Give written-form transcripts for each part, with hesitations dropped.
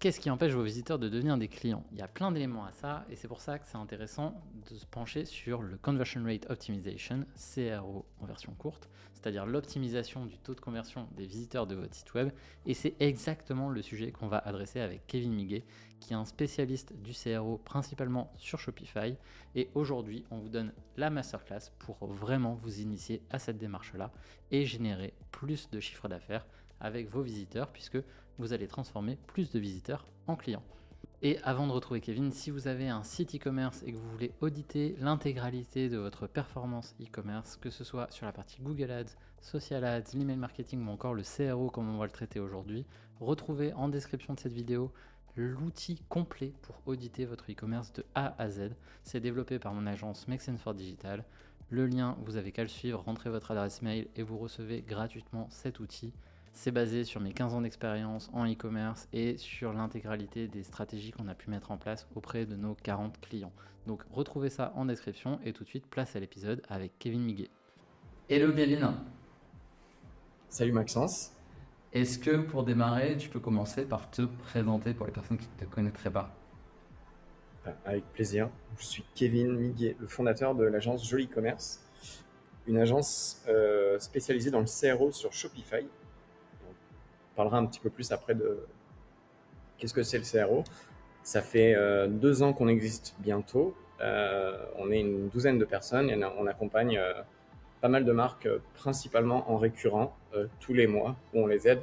Qu'est-ce qui empêche vos visiteurs de devenir des clients? Il y a plein d'éléments à ça et c'est pour ça que c'est intéressant de se pencher sur le Conversion Rate Optimization, CRO en version courte, c'est-à-dire l'optimisation du taux de conversion des visiteurs de votre site web. Et c'est exactement le sujet qu'on va adresser avec Kevin Miguet, qui est un spécialiste du CRO principalement sur Shopify. Et aujourd'hui, on vous donne la masterclass pour vraiment vous initier à cette démarche-là et générer plus de chiffre d'affaires avec vos visiteurs, puisque vous allez transformer plus de visiteurs en clients. Et avant de retrouver Kevin, si vous avez un site e-commerce et que vous voulez auditer l'intégralité de votre performance e-commerce, que ce soit sur la partie Google Ads, Social Ads, l'email marketing ou encore le CRO comme on va le traiter aujourd'hui, retrouvez en description de cette vidéo l'outil complet pour auditer votre e-commerce de A à Z. C'est développé par mon agence Make Sense for Digital. Le lien, vous avez qu'à le suivre, rentrez votre adresse mail et vous recevez gratuitement cet outil. C'est basé sur mes 15 ans d'expérience en e-commerce et sur l'intégralité des stratégies qu'on a pu mettre en place auprès de nos 40 clients. Donc retrouvez ça en description et tout de suite place à l'épisode avec Kevin Miguet. Hello Kevin. Salut Maxence. Est-ce que pour démarrer, tu peux commencer par te présenter pour les personnes qui ne te connaîtraient pas? Avec plaisir. Je suis Kevin Miguet, le fondateur de l'agence Joli Commerce, une agence spécialisée dans le CRO sur Shopify. On parlera un petit peu plus après de qu'est-ce que c'est le CRO. Ça fait 2 ans qu'on existe bientôt. On est une douzaine de personnes et on accompagne pas mal de marques, principalement en récurrent, tous les mois, où on les aide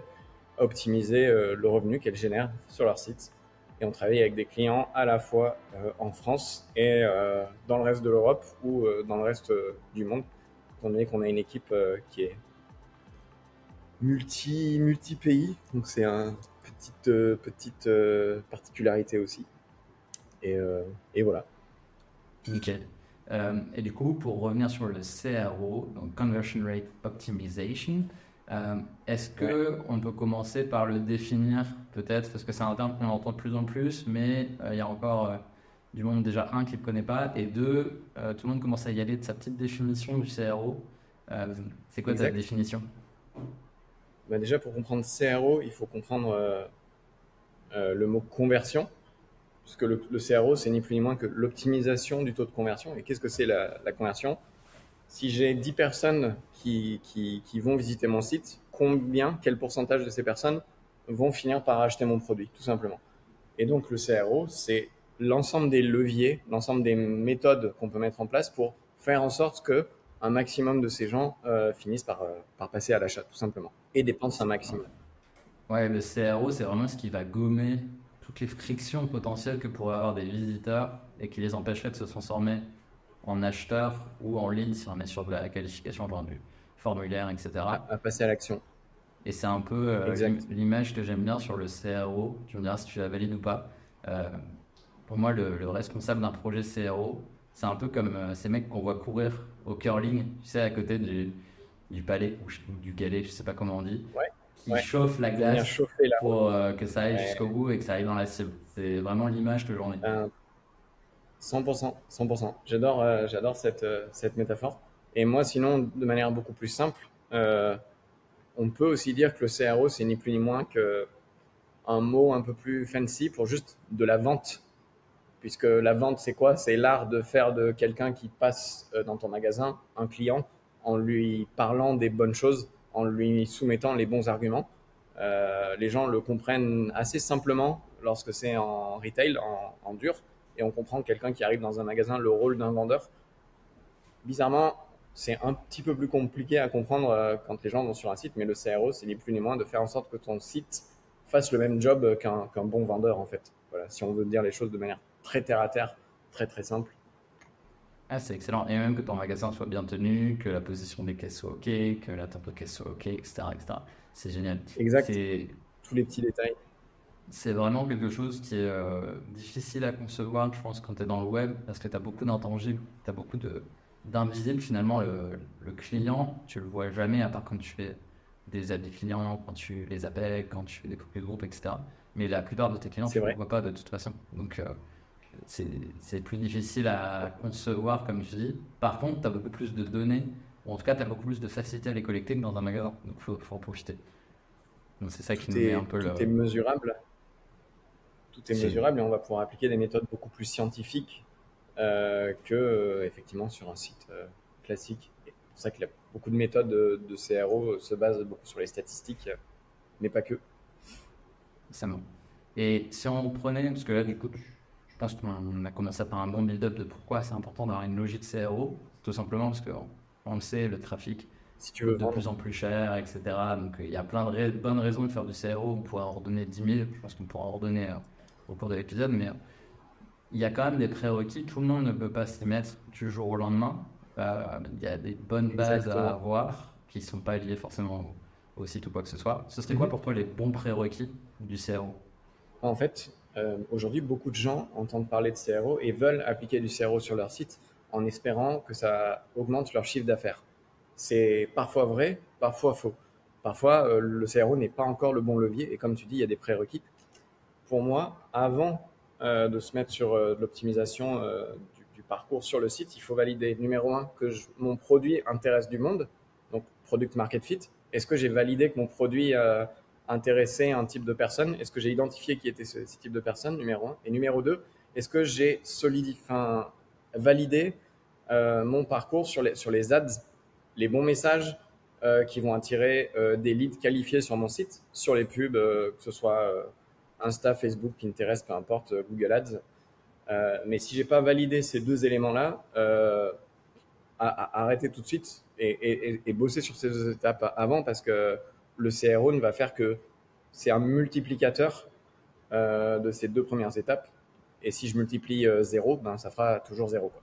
à optimiser le revenu qu'elles génèrent sur leur site. Et on travaille avec des clients à la fois en France et dans le reste de l'Europe ou dans le reste du monde, étant donné qu'on a une équipe qui est multi-pays. Donc c'est une petite particularité aussi. Et voilà. Nickel. Et du coup, pour revenir sur le CRO, donc Conversion Rate Optimization, est-ce que on peut commencer par le définir peut-être, parce que c'est un terme qu'on entend de plus en plus, mais il y a encore du monde déjà, un, qui ne le connaît pas, et deux, tout le monde commence à y aller de sa petite définition du CRO. C'est quoi ta Exact. définition? Bah déjà, pour comprendre CRO, il faut comprendre le mot conversion, puisque le CRO, c'est ni plus ni moins que l'optimisation du taux de conversion. Et qu'est-ce que c'est la conversion? Si j'ai 10 personnes qui vont visiter mon site, quel pourcentage de ces personnes vont finir par acheter mon produit, tout simplement. Et donc le CRO, c'est l'ensemble des leviers, l'ensemble des méthodes qu'on peut mettre en place pour faire en sorte que un maximum de ces gens finissent par passer à l'achat, tout simplement, et dépensent un maximum. Ouais, le CRO, c'est vraiment ce qui va gommer toutes les frictions potentielles que pourraient avoir des visiteurs et qui les empêcherait de se transformer en acheteurs ou en ligne si on est sur de la qualification, genre du formulaire, etc. À passer à l'action. Et c'est un peu Exact. l'image que j'aime bien sur le CRO. Tu me diras si tu la valides ou pas. Euh, pour moi, le responsable d'un projet CRO, c'est un peu comme ces mecs qu'on voit courir au curling, tu sais, à côté du palais ou du galet, je sais pas comment on dit, Ouais, qui ouais. chauffe la Faut venir glace chauffer là. pour que ça aille Ouais. jusqu'au bout et que ça aille dans la cible. C'est vraiment l'image que j'en ai. 100%, 100%. J'adore cette métaphore. Et moi, sinon, de manière beaucoup plus simple, on peut aussi dire que le CRO, c'est ni plus ni moins que un mot un peu plus fancy pour juste de la vente. Puisque la vente, c'est quoi? C'est l'art de faire de quelqu'un qui passe dans ton magasin un client en lui parlant des bonnes choses, en lui soumettant les bons arguments. Les gens le comprennent assez simplement lorsque c'est en retail, en dur, et on comprend que quelqu'un qui arrive dans un magasin, le rôle d'un vendeur. Bizarrement, c'est un petit peu plus compliqué à comprendre quand les gens vont sur un site, mais le CRO, c'est ni plus ni moins de faire en sorte que ton site fasse le même job qu'un bon vendeur, en fait. Voilà, si on veut dire les choses de manière très terre à terre, très très simple. Ah, c'est excellent. Et même que ton magasin soit bien tenu, que la position des caisses soit OK, que la table de caisse soit OK, etc., etc. C'est génial. Exact, C'est tous les petits détails. C'est vraiment quelque chose qui est difficile à concevoir, je pense, quand tu es dans le web, parce que tu as beaucoup d'intangibles, tu as beaucoup d'invisibles. Finalement, le client, tu le vois jamais, à part quand tu fais des avis clients, quand tu les appelles, quand tu fais des copies de groupe, etc. Mais la plupart de tes clients, C'est tu ne les vrai. vois pas de toute façon. Donc, c'est c'est plus difficile à concevoir, comme tu dis. Par contre, tu as beaucoup plus de données, ou en tout cas, tu as beaucoup plus de facilité à les collecter que dans un magasin. Donc, faut en profiter. Donc, c'est ça qui nous met un peu Tout est mesurable. tout est mesurable et on va pouvoir appliquer des méthodes beaucoup plus scientifiques que effectivement sur un site classique. Et c'est pour ça qu'il y a beaucoup de méthodes de CRO se basent beaucoup sur les statistiques, mais pas que. Ça me- Et si on prenait, parce que là, du coup, je pense qu'on a commencé par un bon build-up de pourquoi c'est important d'avoir une logique CRO, tout simplement parce qu'on le sait, le trafic Si tu coûte veux de vendre, plus en plus cher, etc. Donc il y a plein de bonnes raisons de faire du CRO. On pourra en redonner 10 000, je pense qu'on pourra en redonner au cours de l'épisode, mais il y a quand même des prérequis. Tout le monde ne peut pas s'y mettre du jour au lendemain. Il y a des bonnes bases à exactement. avoir qui ne sont pas liées forcément au site ou quoi que ce soit. Ce serait quoi Mhm. pour toi les bons prérequis du CRO? En fait, aujourd'hui, beaucoup de gens entendent parler de CRO et veulent appliquer du CRO sur leur site en espérant que ça augmente leur chiffre d'affaires. C'est parfois vrai, parfois faux. Parfois, le CRO n'est pas encore le bon levier et comme tu dis, il y a des prérequis. Pour moi, avant de se mettre sur de l'optimisation du parcours sur le site, il faut valider, numéro un, que mon produit intéresse du monde, donc product market fit. Est-ce que j'ai validé que mon produit intéressait un type de personne? Est-ce que j'ai identifié qui était ce type de personne, numéro un? Et numéro deux, est-ce que j'ai validé mon parcours sur les ads, les bons messages qui vont attirer des leads qualifiés sur mon site, sur les pubs, que ce soit Insta, Facebook, Pinterest, peu importe, Google Ads. Mais si j'ai pas validé ces deux éléments-là, arrêtez tout de suite et bosser sur ces deux étapes avant parce que le CRO ne va faire que c'est un multiplicateur de ces deux premières étapes. Et si je multiplie 0, ben, ça fera toujours 0. Quoi.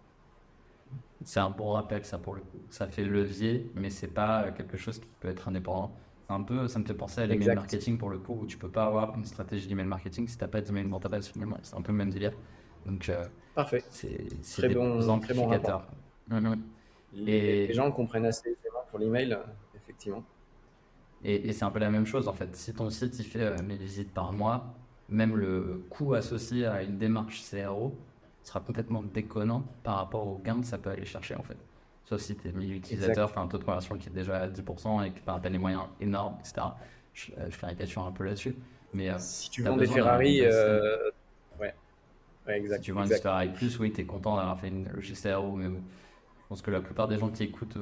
C'est un bon rappel, ça, pour le coup. Ça fait levier, mais c'est pas quelque chose qui peut être indépendant. C'est un peu, ça me fait penser à l'email Exact. marketing pour le coup, où tu peux pas avoir une stratégie d'email marketing si t'as pas d'email dans ta base finalement. C'est un peu le même délire. Donc, Parfait. c'est Très des très bon rapport. amplificateurs. Mhm. Les gens le comprennent assez aisément pour l'email, effectivement. Et c'est un peu la même chose en fait. Si ton site il fait 1000 visites par mois, même le coût associé à une démarche CRO sera complètement déconnant par rapport au gain que ça peut aller chercher en fait. Sauf si tu es 1000 utilisateurs, Exact. tu as un taux de conversion qui est déjà à 10% et que tu as les moyens énormes, etc. Je caricature un peu là-dessus. Mais Si tu tu as vends des besoin d'avoir une Ferrari, base solide. ouais, ouais, Si exact, tu vends une exact, Ferrari Plus, oui, tu es content d'avoir fait une logique CRO, mais bon, je pense que la plupart des gens qui écoutent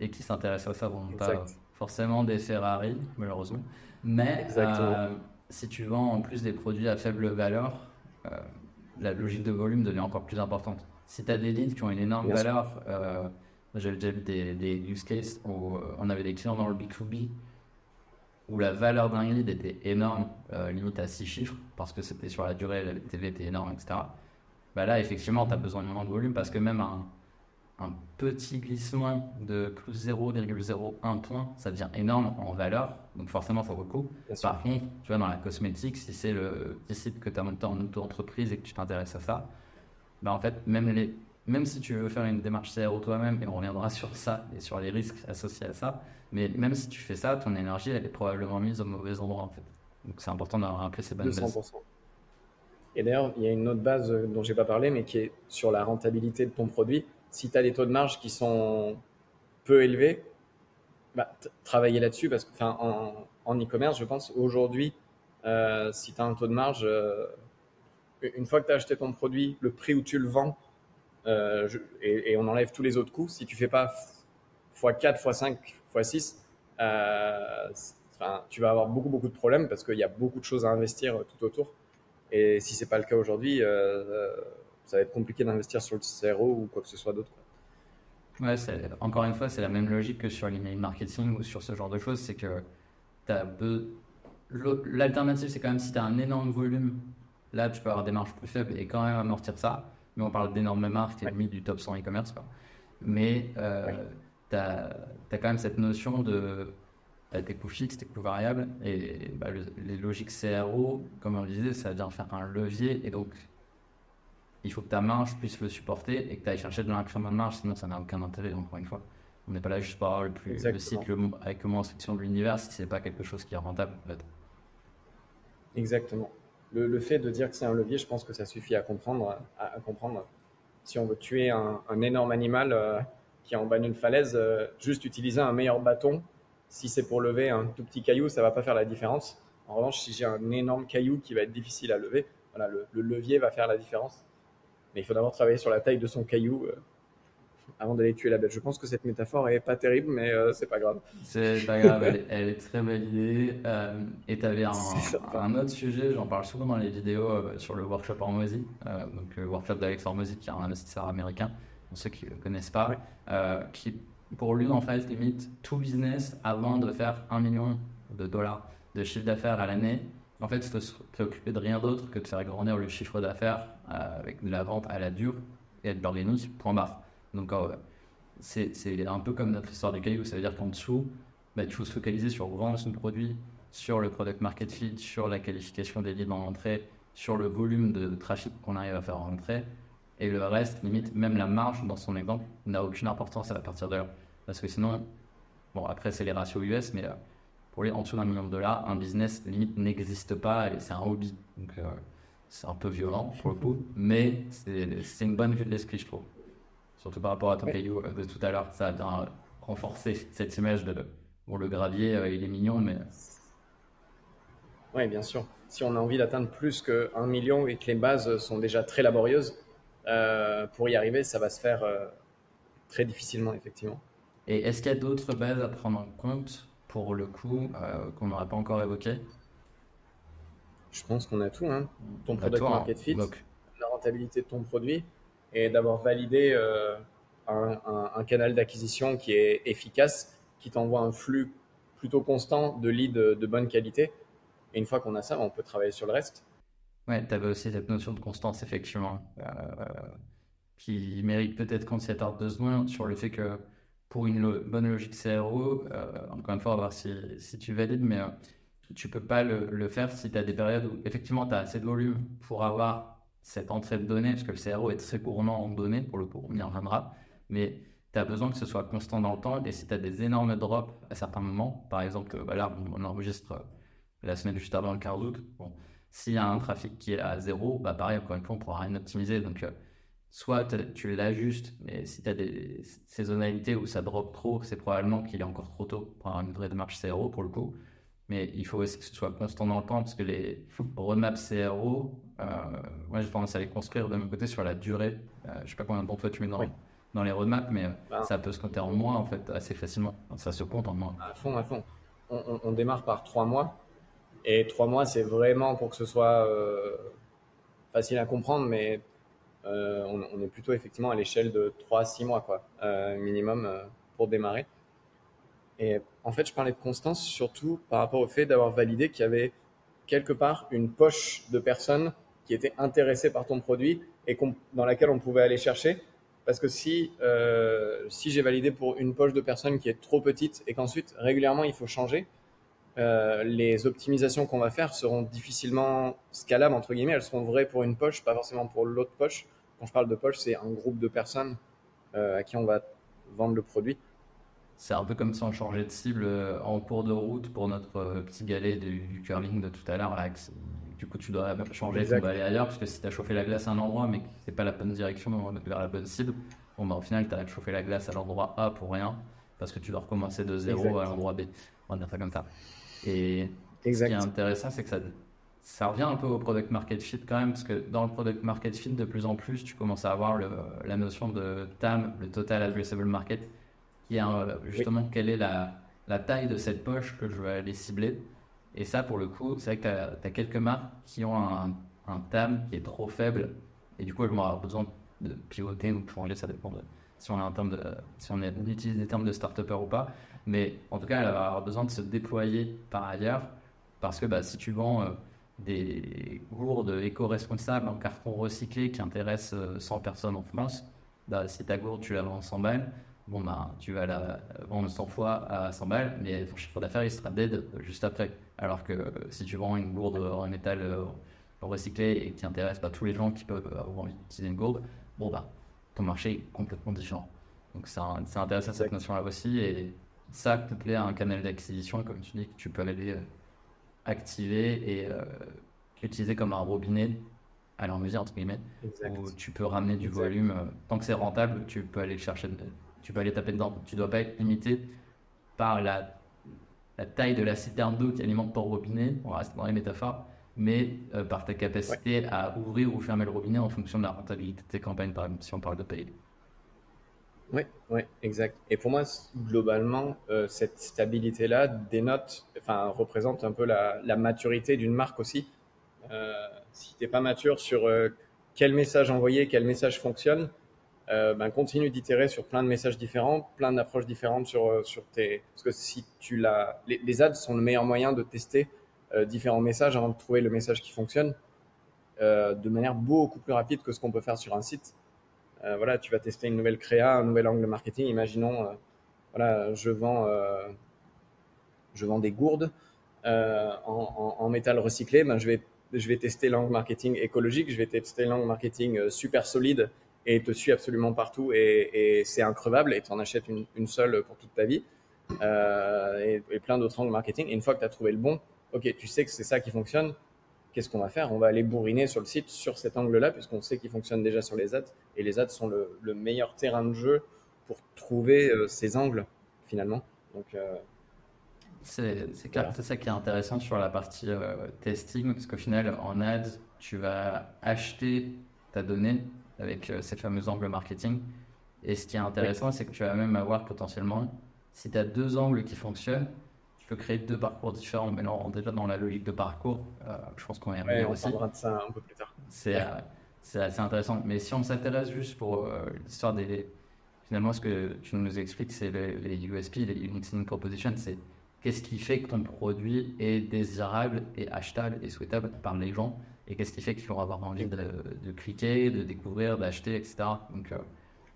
et qui s'intéressent à ça vont pas exact, forcément des Ferrari, malheureusement. Mais exactement. si tu vends en plus des produits à faible valeur, euh, la logique de volume devient encore plus importante. Si tu as des leads qui ont une énorme Bien sûr. valeur, moi, j'avais déjà vu des use cases où on avait des clients dans le B2B où la valeur d'un lead était énorme, limite à 6 chiffres, parce que c'était sur la durée, la LTV était énorme, etc. Bah là, effectivement, tu as besoin de moins de volume parce que même un petit glissement de plus 0,01 point, ça devient énorme en valeur, donc forcément, ça vaut le coup. Bien sûr. Par contre, tu vois, dans la cosmétique, si c'est le petit site que tu as monté en auto-entreprise et que tu t'intéresses à ça, bah en fait, même si tu veux faire une démarche CRO toi-même, et on reviendra sur ça et sur les risques associés à ça, mais même si tu fais ça, ton énergie, elle est probablement mise au mauvais endroit, en fait. Donc c'est important d'avoir rappelé ces bonnes bases. 200%. Et d'ailleurs, il y a une autre base dont j'ai pas parlé, mais qui est sur la rentabilité de ton produit. Si tu as des taux de marge qui sont peu élevés, bah, travailler là-dessus parce que, enfin, en e-commerce, je pense aujourd'hui, si tu as un taux de marge, une fois que tu as acheté ton produit, le prix où tu le vends, et on enlève tous les autres coûts, si tu fais pas x4, x5, x6, enfin, tu vas avoir beaucoup de problèmes parce qu'il y a beaucoup de choses à investir tout autour. Et si c'est pas le cas aujourd'hui, ça va être compliqué d'investir sur le CRO ou quoi que ce soit d'autre. Ouais, encore une fois, c'est la même logique que sur l'email marketing ou sur ce genre de choses, c'est que t'as l'alternative, c'est quand même si tu as un énorme volume, là tu peux avoir des marges plus faibles et quand même amortir ça. Mais on parle d'énormes marques et Ouais, limite du top 100 e-commerce, quoi. Mais ouais, tu as quand même cette notion de tes coûts fixes, tes coûts variables et bah, les logiques CRO, comme on le disait, ça vient faire un levier et donc il faut que ta marge puisse le supporter et que tu ailles chercher de l'incrément de marge, sinon ça n'a aucun intérêt, encore une fois. On n'est pas là juste pour avoir le site exactement. avec le moins section de l'univers si c'est pas quelque chose qui est rentable, en fait. Exactement. Le fait de dire que c'est un levier, je pense que ça suffit à comprendre. À comprendre. Si on veut tuer un énorme animal qui est en bas d'une falaise, juste utiliser un meilleur bâton. Si c'est pour lever un tout petit caillou, ça va pas faire la différence. En revanche, si j'ai un énorme caillou qui va être difficile à lever, voilà, le levier va faire la différence. Mais il faut d'abord travailler sur la taille de son caillou avant d'aller tuer la bête. Je pense que cette métaphore est pas terrible, mais c'est pas grave. C'est pas grave, elle est très validée. Et tu avais C'est sympa. un autre sujet, j'en parle souvent dans les vidéos sur le workshop Hormozy, donc le workshop d'Alex Hormozy, qui est un investisseur américain, pour ceux qui ne le connaissent Ouais. pas, qui, pour lui, en fait, limite tout business avant de faire 1 million de dollars de chiffre d'affaires à l'année. En fait, il faut se préoccuper de rien d'autre que de faire grandir le chiffre d'affaires avec de la vente à la dure et de l'organique, point barre. Donc, c'est un peu comme notre histoire des cailloux, ça veut dire qu'en dessous, bah, il faut se focaliser sur vendre son produit, sur le product market fit, sur la qualification des leads en entrée, sur le volume de trafic qu'on arrive à faire en entrée, et le reste, limite, même la marge dans son exemple, n'a aucune importance à partir de là. Parce que sinon, bon, après c'est les ratios US, mais pour les en dessous d'1 million de dollars, un business limite n'existe pas et c'est un hobby. Donc c'est un peu violent pour le coup, mais c'est une bonne vue de l'esprit, je trouve. Surtout par rapport à ton Ouais. caillou de tout à l'heure, ça vient renforcer cette image de bon, le gravier, il est mignon, mais Ouais, bien sûr. Si on a envie d'atteindre plus que 1 million et que les bases sont déjà très laborieuses, pour y arriver, ça va se faire très difficilement, effectivement. et est-ce qu'il y a d'autres bases à prendre en compte pour le coup qu'on n'aurait pas encore évoqué? Je pense qu'on a tout, hein. Ton À product toi, market hein. fit, Donc, la rentabilité de ton produit et d'avoir validé un canal d'acquisition qui est efficace, qui t'envoie un flux plutôt constant de leads de bonne qualité. Et une fois qu'on a ça, on peut travailler sur le reste. ouais, tu avais aussi cette notion de constance, effectivement, qui mérite peut-être qu'on s'y attarde 2 secondes sur le fait que pour une bonne logique CRO, encore une fois, on va voir si tu valides, mais tu peux pas le faire si tu as des périodes où effectivement tu as assez de volume pour avoir cette entrée de données, parce que le CRO est très gourmand en données, pour le coup, on y reviendra, mais tu as besoin que ce soit constant dans le temps, et si tu as des énormes drops à certains moments, par exemple, bah là, on enregistre la semaine juste avant le quart d'août, bon, s'il y a un trafic qui est à zéro, bah pareil, encore une fois, on pourra rien optimiser, donc soit tu l'ajustes, mais si tu as des saisonnalités où ça drop trop, c'est probablement qu'il est encore trop tôt pour avoir une vraie démarche CRO pour le coup. Mais il faut aussi que ce soit constant dans le temps parce que les roadmaps CRO, moi j'ai tendance à les construire de mon côté sur la durée. Je sais pas combien de temps toi tu mets Oui, dans les roadmaps, mais ben, ça peut se compter en mois en fait assez facilement. Ça se compte en mois. à fond, à fond. On démarre par 3 mois. Et 3 mois, c'est vraiment pour que ce soit facile à comprendre, mais on est plutôt effectivement à l'échelle de 3 à 6 mois, quoi, minimum pour démarrer. Et en fait, je parlais de constance surtout par rapport au fait d'avoir validé qu'il y avait quelque part une poche de personnes qui étaient intéressées par ton produit et dans laquelle on pouvait aller chercher. Parce que si j'ai validé pour une poche de personnes qui est trop petite et qu'ensuite régulièrement il faut changer, les optimisations qu'on va faire seront difficilement scalables, entre guillemets. Elles seront vraies pour une poche, pas forcément pour l'autre poche. Quand je parle de poche, c'est un groupe de personnes à qui on va vendre le produit. C'est un peu comme si on changeait de cible en cours de route pour notre petit galet du curling de tout à l'heure. Là, du coup, tu dois changer ton Exact, balai ailleurs parce que si tu as chauffé la glace à un endroit mais que c'est pas la bonne direction vers la bonne cible, bon, bah, au final, tu as chauffé la glace à l'endroit A pour rien parce que tu dois recommencer de zéro à exact, l'endroit B. On va dire ça comme ça. Et ce qui est exact. intéressant, c'est que ça revient un peu au product market fit quand même parce que dans le product market fit, de plus en plus, tu commences à avoir la notion de TAM, le Total Addressable Market qui est Oui, justement quelle est la taille de cette poche que je vais aller cibler. Et ça, pour le coup, c'est vrai que tu as quelques marques qui ont un TAM qui est trop faible. Et du coup, elles vont avoir besoin de pivoter ou de changer, ça dépend de si on est en termes si on utilise des termes de start-upper ou pas. Mais en tout cas, elle va avoir besoin de se déployer par ailleurs. Parce que bah, si tu vends des gourdes éco-responsables en carton recyclé qui intéressent 100 personnes en France, bah, si ta gourde, tu la vends 100 balles, bon, bah, tu vas la vendre 100 fois à 100 balles, mais ton chiffre d'affaires, il sera dead juste après. Alors que si tu vends une gourde en métal recyclé et qui intéresse pas tous les gens qui peuvent avoir envie d'utiliser une gourde, bon, bah, ton marché est complètement différent. Donc, c'est intéressant cette exact, notion-là aussi. Et ça, couplé à un canal d'acquisition, comme tu dis, que tu peux aller activer et utiliser comme un robinet à l'envers, entre guillemets, où exact, tu peux ramener du exact. volume. Tant que c'est rentable, tu peux aller le chercher, tu peux aller taper dedans. Tu ne dois pas être limité par la taille de la citerne d'eau qui alimente ton robinet, on reste dans les métaphores, mais par ta Ouais. capacité à ouvrir ou fermer le robinet en fonction de la rentabilité de tes campagnes, par exemple, si on parle de paid. Oui, ouais, exact. Et pour moi, globalement, cette stabilité-là dénote, enfin, représente un peu la maturité d'une marque aussi. Euh, Si t'es pas mature sur quel message envoyer, quel message fonctionne, ben continue d'itérer sur plein de messages différents, plein d'approches différentes sur tes. Parce que si tu l'as, les ads sont le meilleur moyen de tester différents messages avant de trouver le message qui fonctionne de manière beaucoup plus rapide que ce qu'on peut faire sur un site. Voilà, tu vas tester une nouvelle créa, un nouvel angle marketing. Imaginons, voilà, je vends des gourdes en métal recyclé. Ben, je vais tester l'angle marketing écologique, je vais tester l'angle marketing super solide et te suit absolument partout et c'est increvable et tu en achètes une seule pour toute ta vie. Et plein d'autres angles marketing. Et une fois que tu as trouvé le bon, ok, tu sais que c'est ça qui fonctionne. Qu'est-ce qu'on va faire? On va aller bourriner sur le site sur cet angle-là, puisqu'on sait qu'il fonctionne déjà sur les ads. Et les ads sont le meilleur terrain de jeu pour trouver ces angles, finalement. Donc, C'est clair que voilà. c'est ça qui est intéressant sur la partie testing, parce qu'au final, en ads, tu vas acheter ta donnée avec ces fameux angles marketing. Et ce qui est Oui, intéressant, c'est que tu vas même avoir potentiellement, si tu as deux angles qui fonctionnent, tu peux créer deux parcours différents. Mais là, on rentre déjà dans la logique de parcours, je pense qu'on va y ouais, revenir on aussi. parlera de ça un peu plus tard. C'est Ouais, c'est assez intéressant. Mais si on s'intéresse juste pour l'histoire des. Finalement, ce que tu nous expliques, c'est les USP, les Unique Selling Proposition, c'est qu'est-ce qui fait que ton produit est désirable et achetable et souhaitable par les gens et qu'est-ce qui fait qu'ils vont avoir envie exact. de cliquer, de découvrir, d'acheter, etc. Donc,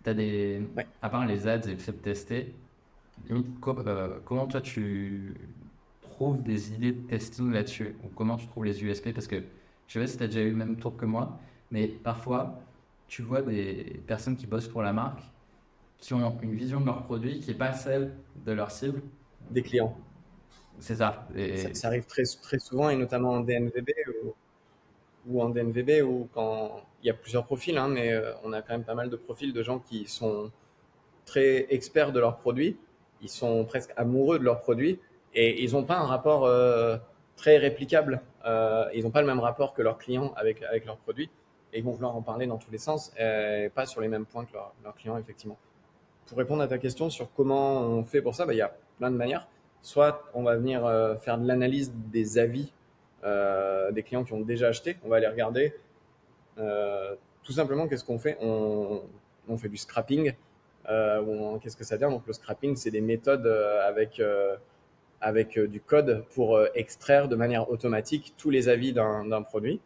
t'as des. Ouais. À part les ads et le fait de tester, comment toi tu trouves des idées de testing là-dessus ou comment tu trouves les USP? Parce que je sais pas si tu as déjà eu le même tour que moi, mais parfois tu vois des personnes qui bossent pour la marque qui ont une vision de leur produit qui n'est pas celle de leur cible. Des clients. C'est ça. Ça arrive très souvent, et notamment en DNVB ou en DNVB, où quand il y a plusieurs profils, hein, mais on a quand même pas mal de profils de gens qui sont très experts de leurs produits, ils sont presque amoureux de leurs produits et ils n'ont pas un rapport très réplicable. Ils n'ont pas le même rapport que leurs clients avec leurs produits et ils vont vouloir en parler dans tous les sens, pas sur les mêmes points que leurs clients, effectivement. Pour répondre à ta question sur comment on fait pour ça, bah, il y a plein de manières. Soit on va venir faire de l'analyse des avis des clients qui ont déjà acheté, on va aller regarder tout simplement, qu'est-ce qu'on fait on fait du scrapping. Qu'est-ce que ça veut dire? Donc, le scrapping, c'est des méthodes avec du code pour extraire de manière automatique tous les avis d'un produit,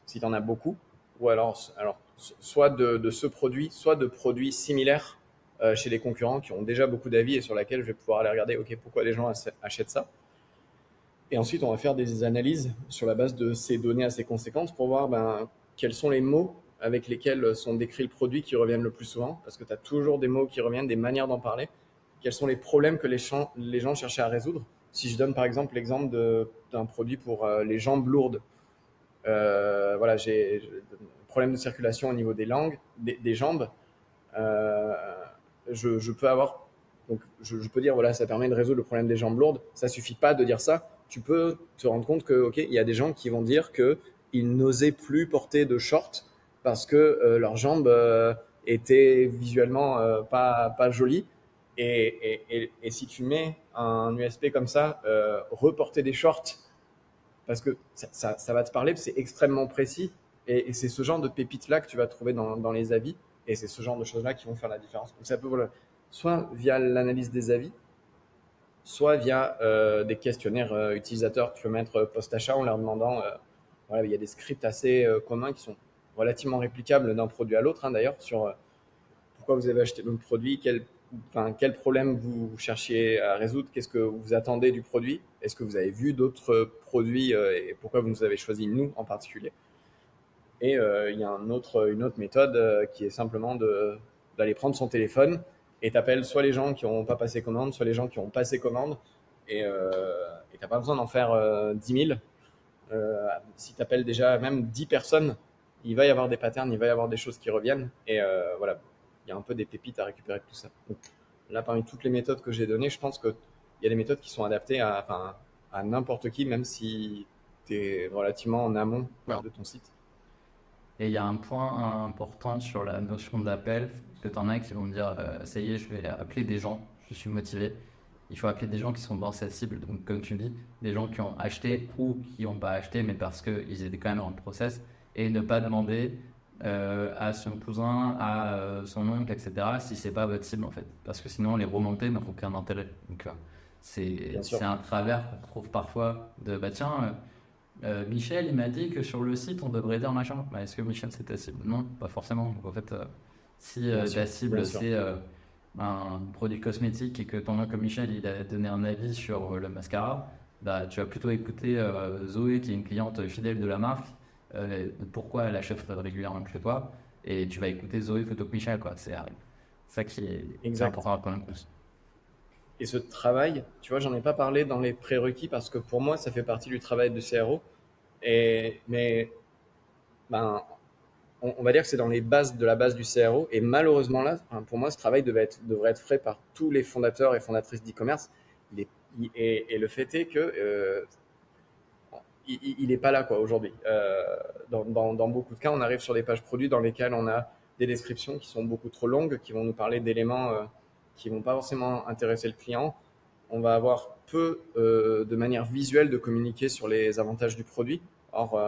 si tu en as beaucoup, ou alors soit de ce produit, soit de produits similaires chez les concurrents qui ont déjà beaucoup d'avis et sur lesquels je vais pouvoir aller regarder, ok, pourquoi les gens achètent ça. Et ensuite, on va faire des analyses sur la base de ces données assez conséquentes pour voir ben, quels sont les mots avec lesquels sont décrits le produit qui reviennent le plus souvent, parce que tu as toujours des mots qui reviennent, des manières d'en parler. Quels sont les problèmes que les gens cherchaient à résoudre? Si je donne par exemple l'exemple d'un produit pour les jambes lourdes, voilà, j'ai un problème de circulation au niveau des langues, des jambes. Euh, je peux avoir, donc je peux dire voilà, ça permet de résoudre le problème des jambes lourdes. Ça suffit pas de dire ça. Tu peux te rendre compte que ok, il y a des gens qui vont dire que ils n'osaient plus porter de shorts parce que leurs jambes étaient visuellement pas jolies. Et si tu mets un USP comme ça, reporter des shorts parce que ça va te parler, c'est extrêmement précis. Et c'est ce genre de pépites-là que tu vas trouver dans les avis. Et c'est ce genre de choses-là qui vont faire la différence. Donc ça peut, voilà, soit via l'analyse des avis, soit via des questionnaires utilisateurs. Tu peux mettre post-achat en leur demandant, voilà, il y a des scripts assez communs qui sont relativement réplicables d'un produit à l'autre, hein, d'ailleurs, sur pourquoi vous avez acheté le produit, quel problème vous cherchiez à résoudre, qu'est-ce que vous attendez du produit, est-ce que vous avez vu d'autres produits et pourquoi vous nous avez choisi nous en particulier. Et il y a une autre méthode qui est simplement d'aller prendre son téléphone et t'appelles soit les gens qui n'ont pas passé commande, soit les gens qui ont passé commande et t'as pas besoin d'en faire 10 000. Si tu appelles déjà même 10 personnes, il va y avoir des patterns, il va y avoir des choses qui reviennent. Et voilà, il y a un peu des pépites à récupérer de tout ça. Donc, là, parmi toutes les méthodes que j'ai données, je pense qu'il y a des méthodes qui sont adaptées à n'importe qui, même si tu es relativement en amont Ouais. de ton site. Et il y a un point important sur la notion d'appel, que tu en as qui vont me dire, ça y est, je vais appeler des gens, je suis motivé. Il faut appeler des gens qui sont dans cette cible, donc comme tu dis, des gens qui ont acheté ou qui n'ont pas acheté, mais parce qu'ils étaient quand même dans le process, et ne pas demander à son cousin, à son oncle, etc., si c'est pas votre cible en fait. Parce que sinon, les remontées n'ont aucun intérêt. Donc, Bien c'est sûr. un travers qu'on trouve parfois de, bah tiens, Michel, il m'a dit que sur le site, on devrait dire machin. Bah, est-ce que Michel, c'est ta cible? Non, pas forcément. Donc, en fait, si Bien ta sûr. Bien cible, sûr. c'est un produit cosmétique et que ton oncle Michel, il a donné un avis sur le mascara, bah, tu vas plutôt écouter Zoé, qui est une cliente fidèle de la marque, pourquoi elle achète régulièrement chez toi, et tu vas écouter Zoé plutôt que Michel, quoi. C'est ça qui est, c'est Exact. important à prendre en compte. Et ce travail, tu vois, j'en ai pas parlé dans les prérequis parce que pour moi, ça fait partie du travail de CRO. Mais ben, on va dire que c'est dans les bases de la base du CRO. Et malheureusement, là, enfin, pour moi, ce travail devrait être fait par tous les fondateurs et fondatrices d'e-commerce. Et le fait est que il n'est pas là quoi aujourd'hui. Dans beaucoup de cas, on arrive sur des pages produits dans lesquelles on a des descriptions qui sont beaucoup trop longues, qui vont nous parler d'éléments qui vont pas forcément intéresser le client. On va avoir peu de manière visuelle de communiquer sur les avantages du produit. Or,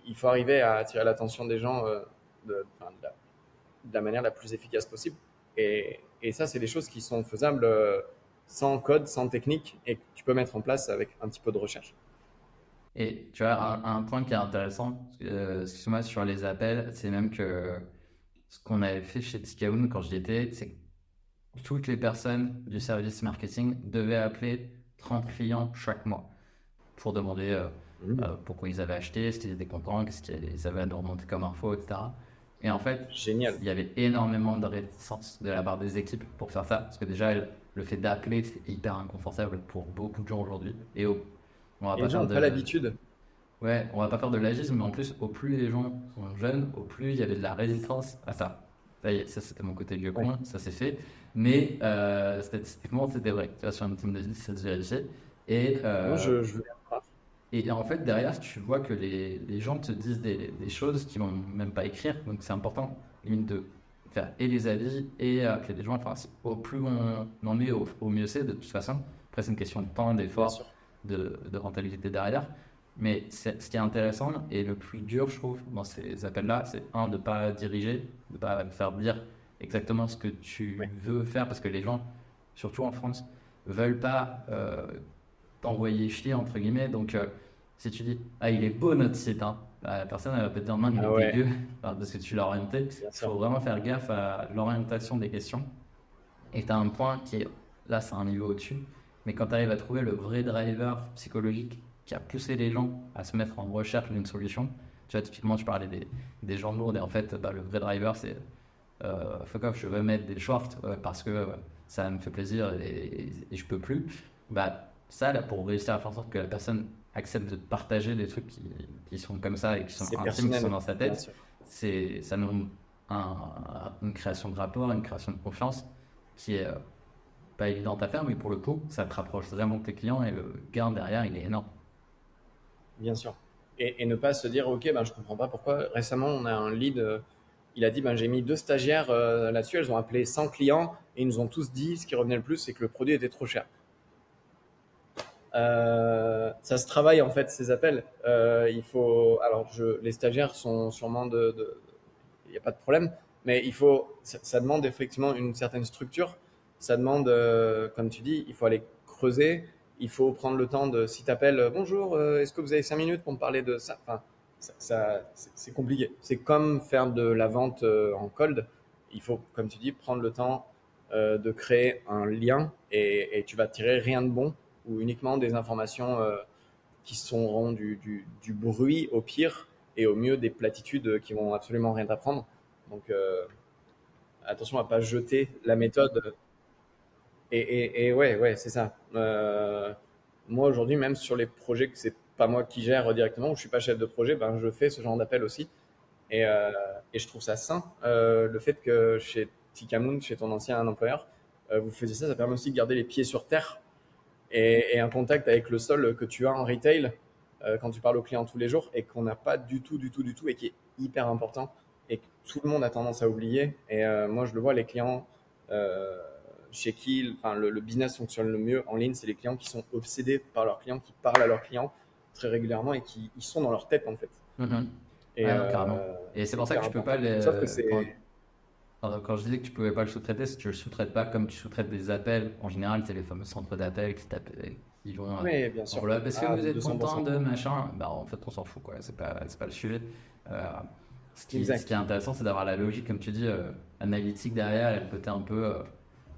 il faut arriver à attirer l'attention des gens enfin, de la manière la plus efficace possible. Et ça, c'est des choses qui sont faisables sans code, sans technique, et que tu peux mettre en place avec un petit peu de recherche. Et tu vois, un point qui est intéressant, excuse-moi, sur les appels, c'est même que ce qu'on avait fait chez Tikaoon quand j'y étais, c'est que toutes les personnes du service marketing devaient appeler 30 clients chaque mois pour demander pourquoi ils avaient acheté, est-ce qu'ils étaient contents, qu'est-ce qu'ils avaient à nous remonter comme info, etc. Et en fait, Génial. il y avait énormément de réticence de la part des équipes pour faire ça, parce que déjà, le fait d'appeler, c'est hyper inconfortable pour beaucoup de gens aujourd'hui. On va Et pas les gens faire n'ont pas de, l'habitude. Ouais, on va pas faire de l'agisme, mais en plus, au plus les gens sont jeunes, au plus il y avait de la résistance à ça. Ça y est, ça c'était mon côté vieux Ouais. con, ça c'est fait. Mais statistiquement, c'était vrai. Tu vois, sur un team de 10, ça se vérifiait. Et, Non, euh, je veux bien croire. et en fait, derrière, tu vois que les gens te disent des choses qu'ils vont même pas écrire. Donc c'est important, limite, de faire et les avis et appeler des gens. Enfin, au plus on en est, au mieux c'est de toute façon. Après, c'est une question de temps, Bien d'effort, sûr. de rentabilité derrière. Mais ce qui est intéressant et le plus dur, je trouve, dans ces appels-là, c'est un, de ne pas diriger, de ne pas faire dire exactement ce que tu Ouais. veux faire, parce que les gens, surtout en France, veulent pas t'envoyer chier, entre guillemets. Donc, si tu dis, ah, il est beau notre site, hein, bah, la personne, elle va peut te dire, non, il Ah est ouais, dégueu, enfin, parce que tu l'as orienté. bien Il sûr. faut vraiment faire gaffe à l'orientation des questions. Et tu as un point qui est, là, c'est un niveau au-dessus, mais quand tu arrives à trouver le vrai driver psychologique qui a poussé les gens à se mettre en recherche d'une solution, tu vois, typiquement, tu parlais des gens lourds, et en fait, bah, le vrai driver, c'est fuck off, je veux mettre des shorts parce que ça me fait plaisir et je peux plus. Bah, ça, là, pour réussir à faire en sorte que la personne accepte de partager des trucs qui sont comme ça et qui sont C'est intimes, qui sont personnel, dans sa bien tête, sûr. ça nous une création de rapport, une création de confiance qui est pas évidente à faire, mais pour le coup, ça te rapproche vraiment de tes clients et le gain derrière, il est énorme. Bien sûr. Et ne pas se dire, OK, ben, je comprends pas pourquoi. Récemment, on a un lead, il a dit, ben, j'ai mis 2 stagiaires là-dessus, elles ont appelé 100 clients et ils nous ont tous dit, ce qui revenait le plus, c'est que le produit était trop cher. Ça se travaille en fait, ces appels. Alors, les stagiaires sont sûrement il n'y a pas de problème, mais ça demande effectivement une certaine structure. Ça demande, comme tu dis, il faut aller creuser. Il faut prendre le temps si tu appelles, bonjour, est-ce que vous avez 5 minutes pour me parler de ça? Enfin, c'est compliqué. C'est comme faire de la vente en cold. Il faut, comme tu dis, prendre le temps de créer un lien et tu vas tirer rien de bon ou uniquement des informations qui seront du bruit au pire et au mieux des platitudes qui vont absolument rien t'apprendre. Donc attention à pas jeter la méthode. Et ouais, ouais, c'est ça. Moi aujourd'hui, même sur les projets que c'est pas moi qui gère directement, où je suis pas chef de projet, ben je fais ce genre d'appel aussi. Et, euh, et je trouve ça sain. Le fait que chez Tikamoon, chez ton ancien employeur, vous faisiez ça, ça permet aussi de garder les pieds sur terre et un contact avec le sol que tu as en retail. quand tu parles aux clients tous les jours et qu'on n'a pas du tout, et qui est hyper important et que tout le monde a tendance à oublier. Et moi, je le vois, les clients euh, chez qui le business fonctionne le mieux en ligne, c'est les clients qui sont obsédés par leurs clients, qui parlent à leurs clients très régulièrement et qui ils sont dans leur tête en fait. Mhm. Et Ouais, non, carrément. Et c'est c'est pour ça hyper que tu peux pas important. Sauf que quand, c'est quand je disais que tu pouvais pas le sous-traiter, c'est que tu le sous-traites pas comme tu sous-traites des appels. En général, c'est les fameux centres d'appels qui vont oui, bien sûr. voilà, parce que À vous êtes content 200%. de machin. Bah, en fait, on s'en fout, quoi. C'est pas le sujet. Euh, ce qui est Exact. intéressant, c'est d'avoir la logique, comme tu dis, analytique derrière et le côté un peu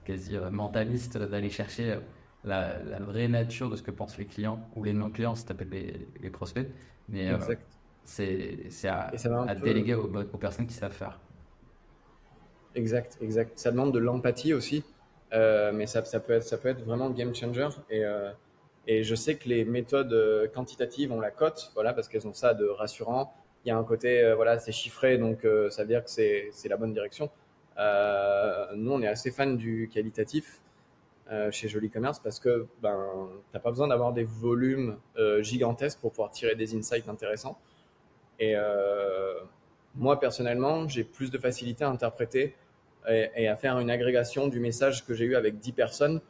quasi mentaliste d'aller chercher la vraie nature de ce que pensent les clients ou les non-clients, si tu appelles les prospects. Mais Exact. c'est Et ça va un à peu. déléguer aux personnes qui savent faire. Exact, exact. Ça demande de l'empathie aussi, mais ça peut être vraiment game changer. Et je sais que les méthodes quantitatives ont la cote, voilà, parce qu'elles ont ça de rassurant. Il y a un côté, voilà, c'est chiffré, donc ça veut dire que c'est la bonne direction. Nous, on est assez fan du qualitatif chez Joli Commerce parce que ben, t'as pas besoin d'avoir des volumes gigantesques pour pouvoir tirer des insights intéressants. Et moi, personnellement, j'ai plus de facilité à interpréter et à faire une agrégation du message que j'ai eu avec 10 personnes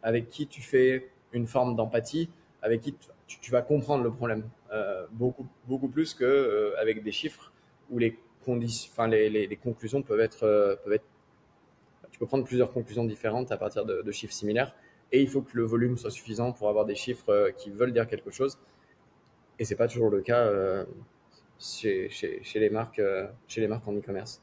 avec qui tu fais une forme d'empathie, avec qui tu vas comprendre le problème beaucoup plus que avec des chiffres où les conditions, enfin les conclusions peuvent être. Tu peux prendre plusieurs conclusions différentes à partir de chiffres similaires, et il faut que le volume soit suffisant pour avoir des chiffres qui veulent dire quelque chose. Et c'est pas toujours le cas chez les marques en e-commerce.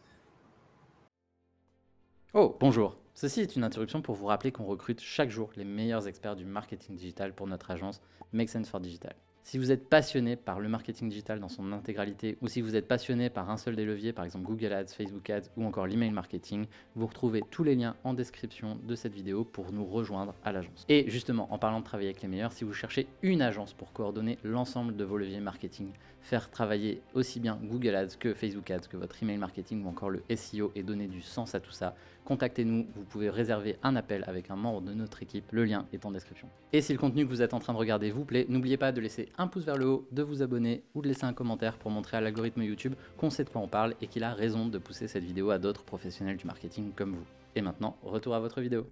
Oh, bonjour. Ceci est une interruption pour vous rappeler qu'on recrute chaque jour les meilleurs experts du marketing digital pour notre agence Make Sense for Digital. Si vous êtes passionné par le marketing digital dans son intégralité ou si vous êtes passionné par un seul des leviers, par exemple Google Ads, Facebook Ads ou encore l'email marketing, vous retrouvez tous les liens en description de cette vidéo pour nous rejoindre à l'agence. Et justement, en parlant de travailler avec les meilleurs, si vous cherchez une agence pour coordonner l'ensemble de vos leviers marketing, faire travailler aussi bien Google Ads que Facebook Ads, que votre email marketing ou encore le SEO et donner du sens à tout ça, contactez-nous, vous pouvez réserver un appel avec un membre de notre équipe, le lien est en description. Et si le contenu que vous êtes en train de regarder vous plaît, n'oubliez pas de laisser un pouce vers le haut, de vous abonner ou de laisser un commentaire pour montrer à l'algorithme YouTube qu'on sait de quoi on parle et qu'il a raison de pousser cette vidéo à d'autres professionnels du marketing comme vous. Et maintenant, retour à votre vidéo.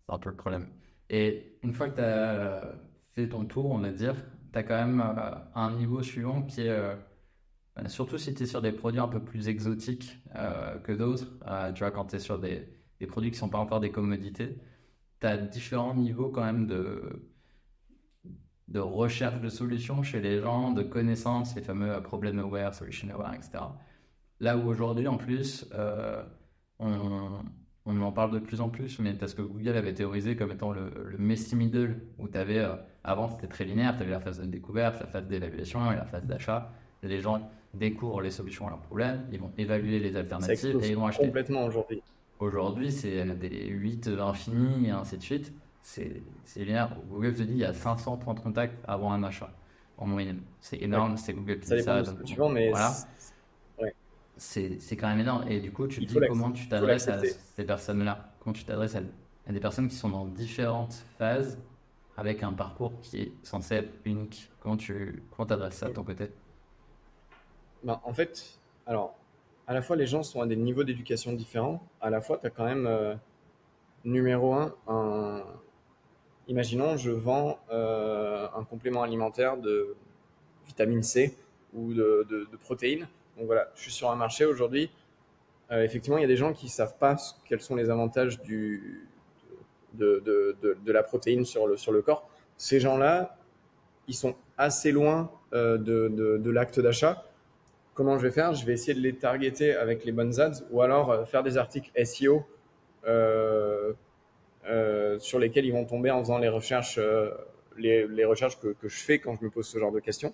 C'est un peu le problème. Et une fois que tu as fait ton tour, on va dire, tu as quand même un niveau suivant qui est, surtout si tu es sur des produits un peu plus exotiques que d'autres, tu vois, quand tu es sur des produits qui ne sont pas encore des commodités, tu as différents niveaux quand même de recherche de solutions chez les gens, de connaissances, les fameux problem aware, solution aware, etc. Là où aujourd'hui, en plus, on, on en parle de plus en plus, mais parce que Google avait théorisé comme étant le messy middle, où tu avais, avant c'était très linéaire, tu avais la phase de découverte, la phase d'évaluation et la phase d'achat. Les gens découvrent les solutions à leurs problèmes, ils vont évaluer les Ça alternatives et explose ils vont acheter. complètement aujourd'hui. Aujourd'hui, c'est des 8 infinis et ainsi de suite. C'est linéaire. Google te dit il y a 500 points de contact avant un achat en moyenne. C'est Ouais. énorme, c'est Google qui Ça dit dépend ça. de ce Donc, que tu vends, mais voilà, ouais, c'est quand même énorme. Et du coup, tu te il faut dis comment tu faut t'adresses à l'accepter. ces personnes-là. Comment tu t'adresses à des personnes qui sont dans différentes phases avec un parcours qui est censé être unique. Comment t'adresses ça de ton côté? Ben, en fait, alors, à la fois les gens sont à des niveaux d'éducation différents, à la fois tu as quand même, numéro un, imaginons je vends un complément alimentaire de vitamine C ou de protéines. Donc voilà, je suis sur un marché aujourd'hui. Effectivement, il y a des gens qui savent pas quels sont les avantages de la protéine sur le corps. Ces gens-là, ils sont assez loin de l'acte d'achat. Comment je vais faire? Je vais essayer de les targeter avec les bonnes ads ou alors faire des articles SEO euh, sur lesquels ils vont tomber en faisant les recherches que je fais quand je me pose ce genre de questions.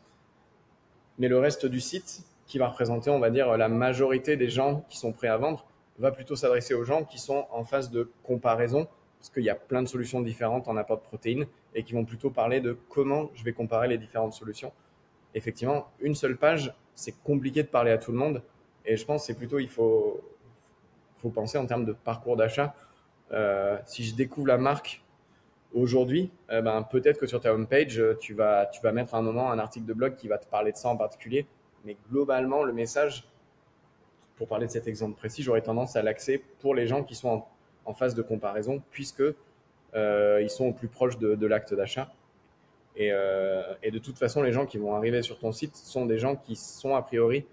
Mais le reste du site, qui va représenter, on va dire, la majorité des gens qui sont prêts à vendre, va plutôt s'adresser aux gens qui sont en phase de comparaison, parce qu'il y a plein de solutions différentes en apport de protéines, et qui vont plutôt parler de comment je vais comparer les différentes solutions. Effectivement, une seule page, c'est compliqué de parler à tout le monde, et je pense que c'est plutôt, faut penser en termes de parcours d'achat. Si je découvre la marque Aujourd'hui, ben, peut-être que sur ta homepage, tu vas mettre à un moment un article de blog qui va te parler de ça en particulier. Mais globalement, le message, pour parler de cet exemple précis, j'aurais tendance à l'axer pour les gens qui sont en phase de comparaison, puisque ils sont au plus proche de l'acte d'achat. Et de toute façon, les gens qui vont arriver sur ton site sont des gens qui sont a priori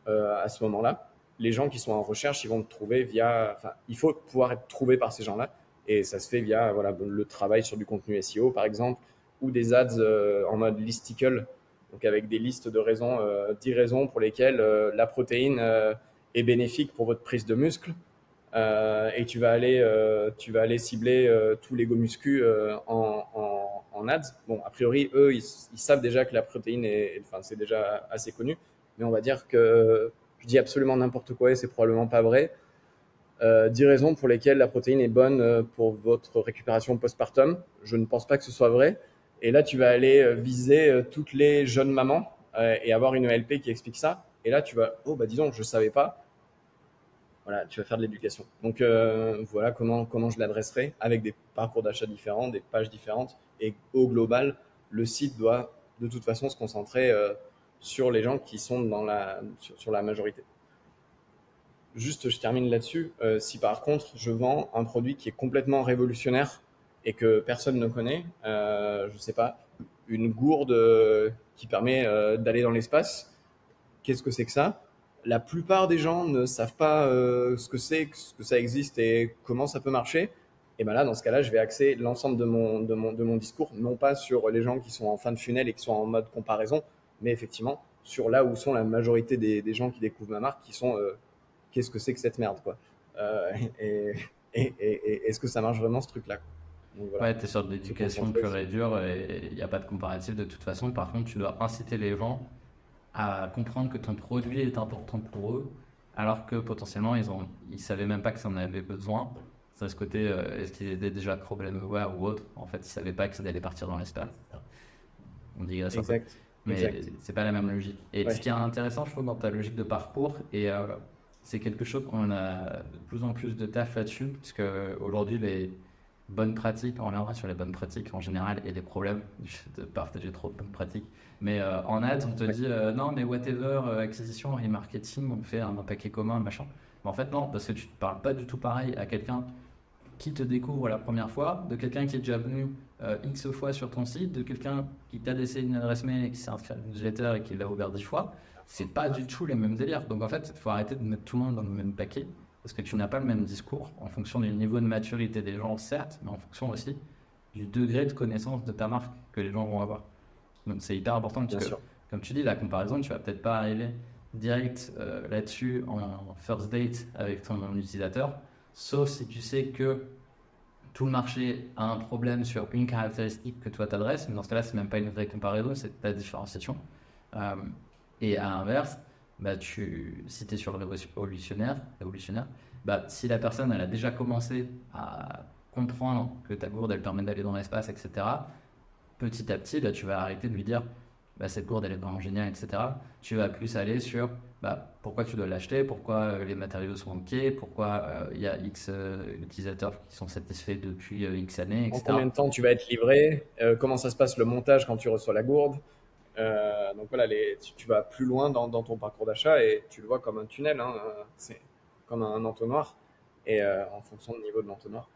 à ce moment-là. Les gens qui sont en recherche, ils vont te trouver via. Enfin, il faut pouvoir être trouvé par ces gens-là. Et ça se fait via voilà, le travail sur du contenu SEO, par exemple, ou des ads en mode listicle, donc avec des listes de raisons, 10 raisons pour lesquelles la protéine est bénéfique pour votre prise de muscle. Et tu vas aller cibler tous les go muscu en ads. Bon, a priori, eux, ils savent déjà que la protéine enfin, c'est déjà assez connu, mais on va dire que je dis absolument n'importe quoi et c'est probablement pas vrai. 10 raisons pour lesquelles la protéine est bonne pour votre récupération postpartum. Je ne pense pas que ce soit vrai. Et là, tu vas aller viser toutes les jeunes mamans et avoir une ELP qui explique ça. Et là, tu vas, oh, bah disons, je savais pas. Voilà, tu vas faire de l'éducation. Donc voilà comment je l'adresserai avec des parcours d'achat différents, des pages différentes. Et au global, le site doit de toute façon se concentrer sur les gens qui sont sur la majorité. Juste, je termine là-dessus. Si par contre, je vends un produit qui est complètement révolutionnaire et que personne ne connaît, je ne sais pas, une gourde qui permet d'aller dans l'espace, qu'est-ce que c'est que ça? La plupart des gens ne savent pas ce que c'est, ce que ça existe et comment ça peut marcher. Et ben là, dans ce cas-là, je vais axer l'ensemble de mon discours, non pas sur les gens qui sont en fin de funnel et qui sont en mode comparaison, mais effectivement sur là où sont la majorité des gens qui découvrent ma marque, qui sont qu'est-ce que c'est que cette merde, quoi. Et, est-ce que ça marche vraiment ce truc-là? Donc voilà, Ouais, tu es sur de se l'éducation concentrer pure sur. et dure et il n'y a pas de comparatif de toute façon. Par contre, tu dois inciter les gens à comprendre que ton produit est important pour eux, alors que potentiellement, ils savaient même pas que ça en avait besoin. C'est ce côté, est-ce qu'ils étaient déjà problème aware ou autre? En fait, ils savaient pas que ça allait partir dans l'espace. On digresse un peu. Exact, Mais exact. c'est pas la même logique. Et ce Ouais, qui est intéressant, je trouve, dans ta logique de parcours, et c'est quelque chose qu'on a de plus en plus de taf là-dessus, puisque aujourd'hui, les bonnes pratiques, on reviendra sur les bonnes pratiques en général et les problèmes de partager trop de bonnes pratiques. Mais en ads, on te ouais, dit non, mais whatever, acquisition et marketing, on fait un paquet commun, machin. Mais en fait, non, parce que tu ne parles pas du tout pareil à quelqu'un qui te découvre la première fois, de quelqu'un qui est déjà venu X fois sur ton site, de quelqu'un qui t'a laissé une adresse mail et qui s'est inscrit à une newsletter et qui l'a ouvert 10 fois, c'est pas du tout les mêmes délires. Donc en fait, il faut arrêter de mettre tout le monde dans le même paquet parce que tu n'as pas le même discours en fonction du niveau de maturité des gens, certes, mais en fonction aussi du degré de connaissance de ta marque que les gens vont avoir. Donc c'est hyper important parce bien que, sûr. comme tu dis, la comparaison, tu vas peut-être pas arriver direct là-dessus en first date avec ton utilisateur, sauf si tu sais que tout le marché a un problème sur une caractéristique que toi t'adresses, mais dans ce cas-là, c'est même pas une vraie comparaison, c'est ta différenciation. Euh, et à l'inverse, bah, si tu es sur le révolutionnaire, bah, si la personne elle a déjà commencé à comprendre que ta gourde elle permet d'aller dans l'espace, etc., petit à petit, là, tu vas arrêter de lui dire bah, cette gourde elle est vraiment géniale, etc. Tu vas plus aller sur bah, pourquoi tu dois l'acheter, pourquoi les matériaux sont OK, pourquoi il y a X utilisateurs qui sont satisfaits depuis X années, En combien etc. de temps tu vas être livré? Comment ça se passe le montage quand tu reçois la gourde? Donc voilà, tu vas plus loin dans ton parcours d'achat et tu le vois comme un tunnel, hein, c'est comme un entonnoir, et en fonction du niveau de l'entonnoir.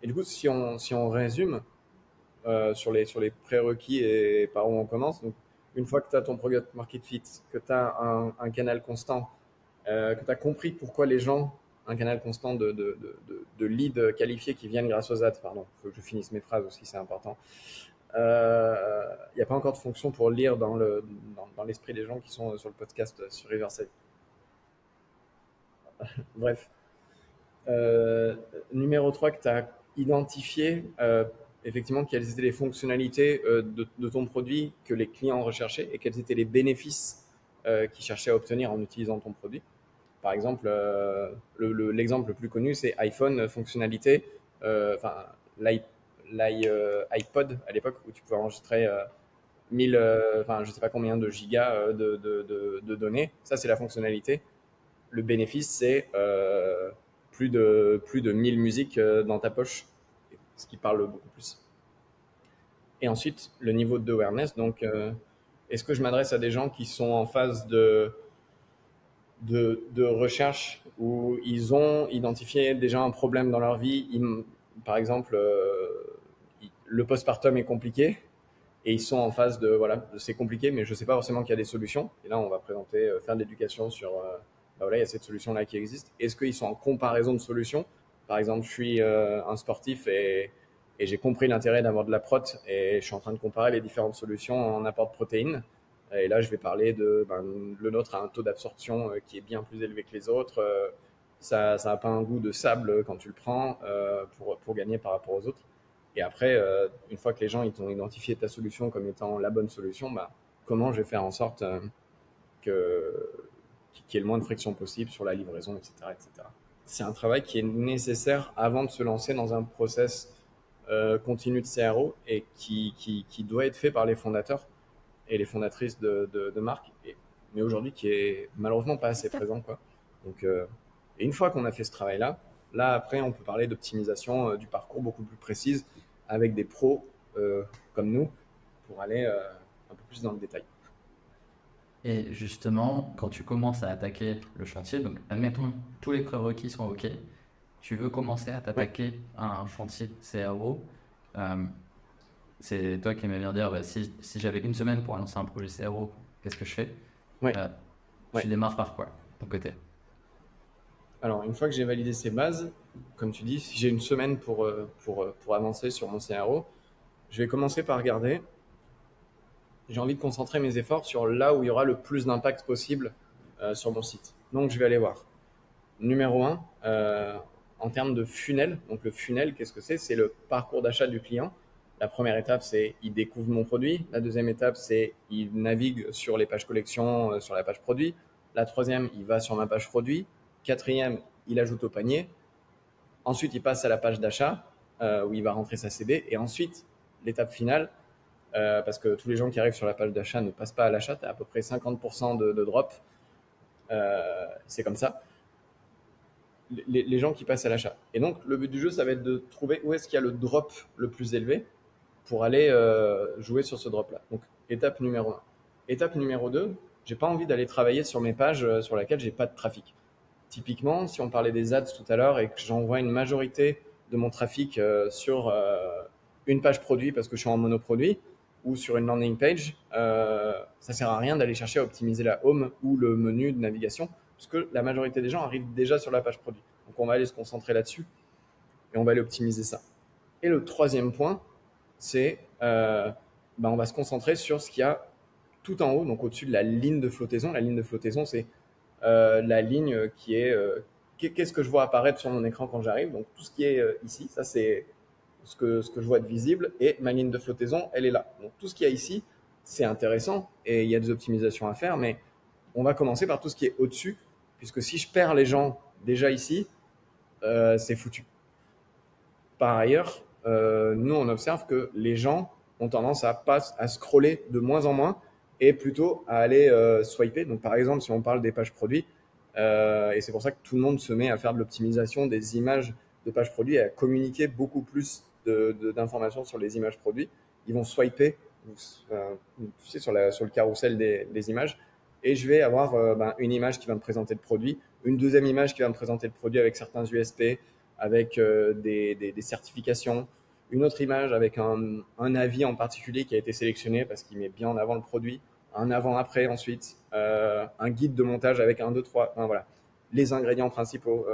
Et du coup, si on résume sur les prérequis et par où on commence, donc une fois que tu as ton product market fit, que tu as un canal constant, que tu as compris pourquoi les gens, un canal constant de leads qualifiés qui viennent grâce aux ads, pardon, il faut que je finisse mes phrases aussi, c'est important. Il n'y a pas encore de fonction pour lire dans l'esprit des gens qui sont sur le podcast sur Riverside. Bref. Numéro 3, que tu as identifié effectivement quelles étaient les fonctionnalités de ton produit que les clients recherchaient et quels étaient les bénéfices qu'ils cherchaient à obtenir en utilisant ton produit. Par exemple, l'exemple le plus connu, c'est iPhone fonctionnalité, enfin l'iPod à l'époque où tu pouvais enregistrer 1000, enfin je sais pas combien de gigas de données. Ça, c'est la fonctionnalité. Le bénéfice, c'est plus de 1000 musiques dans ta poche, ce qui parle beaucoup plus. Et ensuite, le niveau d'awareness. Donc, est-ce que je m'adresse à des gens qui sont en phase de recherche où ils ont identifié déjà un problème dans leur vie? Par exemple, le postpartum est compliqué et ils sont en phase de, voilà, c'est compliqué, mais je ne sais pas forcément qu'il y a des solutions. Et là, on va présenter, faire de l'éducation sur, voilà, il y a cette solution-là qui existe. Est-ce qu'ils sont en comparaison de solutions? Par exemple, je suis un sportif et j'ai compris l'intérêt d'avoir de la prot et je suis en train de comparer les différentes solutions en apport de protéines. Et là, je vais parler le nôtre a un taux d'absorption qui est bien plus élevé que les autres. Ça n'a pas un goût de sable quand tu le prends pour gagner par rapport aux autres. Et après, une fois que les gens ils ont identifié ta solution comme étant la bonne solution, bah, comment je vais faire en sorte que, qu'il y ait le moins de friction possible sur la livraison, etc., etc. C'est un travail qui est nécessaire avant de se lancer dans un process continu de CRO et qui doit être fait par les fondateurs et les fondatrices de marques, mais aujourd'hui qui est malheureusement pas assez présent, quoi. Donc, et une fois qu'on a fait ce travail-là, là après on peut parler d'optimisation du parcours beaucoup plus précise avec des pros comme nous pour aller un peu plus dans le détail. Et justement, quand tu commences à attaquer le chantier, donc admettons tous les prérequis sont OK, tu veux commencer à Ouais. t'attaquer à un chantier CRO, c'est toi qui aimais bien dire, bah, si j'avais une semaine pour lancer un projet CRO, qu'est-ce que je fais? Ouais. Euh, Ouais. Tu démarres par quoi, de ton côté? Alors, une fois que j'ai validé ces bases, comme tu dis, si j'ai une semaine pour avancer sur mon CRO, je vais commencer par regarder. J'ai envie de concentrer mes efforts sur là où il y aura le plus d'impact possible sur mon site. Donc, je vais aller voir. Numéro 1, en termes de funnel. Donc, le funnel, qu'est-ce que c'est? C'est le parcours d'achat du client. La première étape, c'est il découvre mon produit. La deuxième étape, c'est il navigue sur les pages collection, sur la page produit. La troisième, il va sur ma page produit. Quatrième, il ajoute au panier. Ensuite, il passe à la page d'achat où il va rentrer sa CB. Et ensuite, l'étape finale, parce que tous les gens qui arrivent sur la page d'achat ne passent pas à l'achat. Tu as à peu près 50% de drop. C'est comme ça. Les gens qui passent à l'achat. Et donc, le but du jeu, ça va être de trouver où est-ce qu'il y a le drop le plus élevé pour aller jouer sur ce drop-là. Donc, étape numéro 1. Étape numéro 2, j'ai pas envie d'aller travailler sur mes pages sur lesquelles j'ai pas de trafic. Typiquement, si on parlait des ads tout à l'heure et que j'envoie une majorité de mon trafic sur une page produit parce que je suis en monoproduit ou sur une landing page, ça sert à rien d'aller chercher à optimiser la home ou le menu de navigation parce que la majorité des gens arrivent déjà sur la page produit. Donc on va aller se concentrer là-dessus et on va aller optimiser ça. Et le troisième point, c'est on va se concentrer sur ce qu'il y a tout en haut, donc au-dessus de la ligne de flottaison. La ligne de flottaison, c'est la ligne qui est qu'est-ce que je vois apparaître sur mon écran quand j'arrive. Donc tout ce qui est ici, ça c'est ce que je vois de visible, et ma ligne de flottaison, elle est là. Donc tout ce qu'il y a ici, c'est intéressant et il y a des optimisations à faire, mais on va commencer par tout ce qui est au-dessus, puisque si je perds les gens déjà ici, c'est foutu. Par ailleurs, nous on observe que les gens ont tendance à scroller de moins en moins et plutôt à aller swiper. Donc par exemple, si on parle des pages produits, et c'est pour ça que tout le monde se met à faire de l'optimisation des images de pages produits et à communiquer beaucoup plus d'informations sur les images produits. Ils vont swiper tu sais, sur le carrousel des images, et je vais avoir une image qui va me présenter le produit, une deuxième image qui va me présenter le produit avec certains USP, avec des certifications, une autre image avec un avis en particulier qui a été sélectionné parce qu'il met bien en avant le produit, un avant-après ensuite, un guide de montage avec un, deux, trois, enfin, voilà, les ingrédients principaux,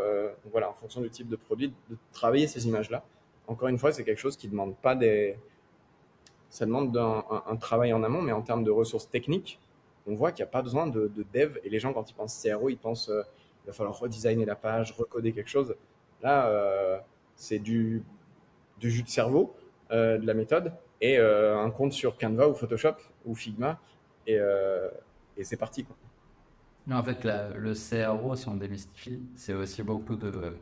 donc voilà, en fonction du type de produit, de travailler ces images-là. Encore une fois, c'est quelque chose qui demande pas ça demande un travail en amont, mais en termes de ressources techniques, on voit qu'il n'y a pas besoin de dev, et les gens, quand ils pensent CRO, ils pensent il va falloir redesigner la page, recoder quelque chose. Là, c'est du jus de cerveau, de la méthode, et un compte sur Canva ou Photoshop ou Figma, et c'est parti, quoi. Non, en fait, le CRO, si on démystifie, c'est aussi beaucoup de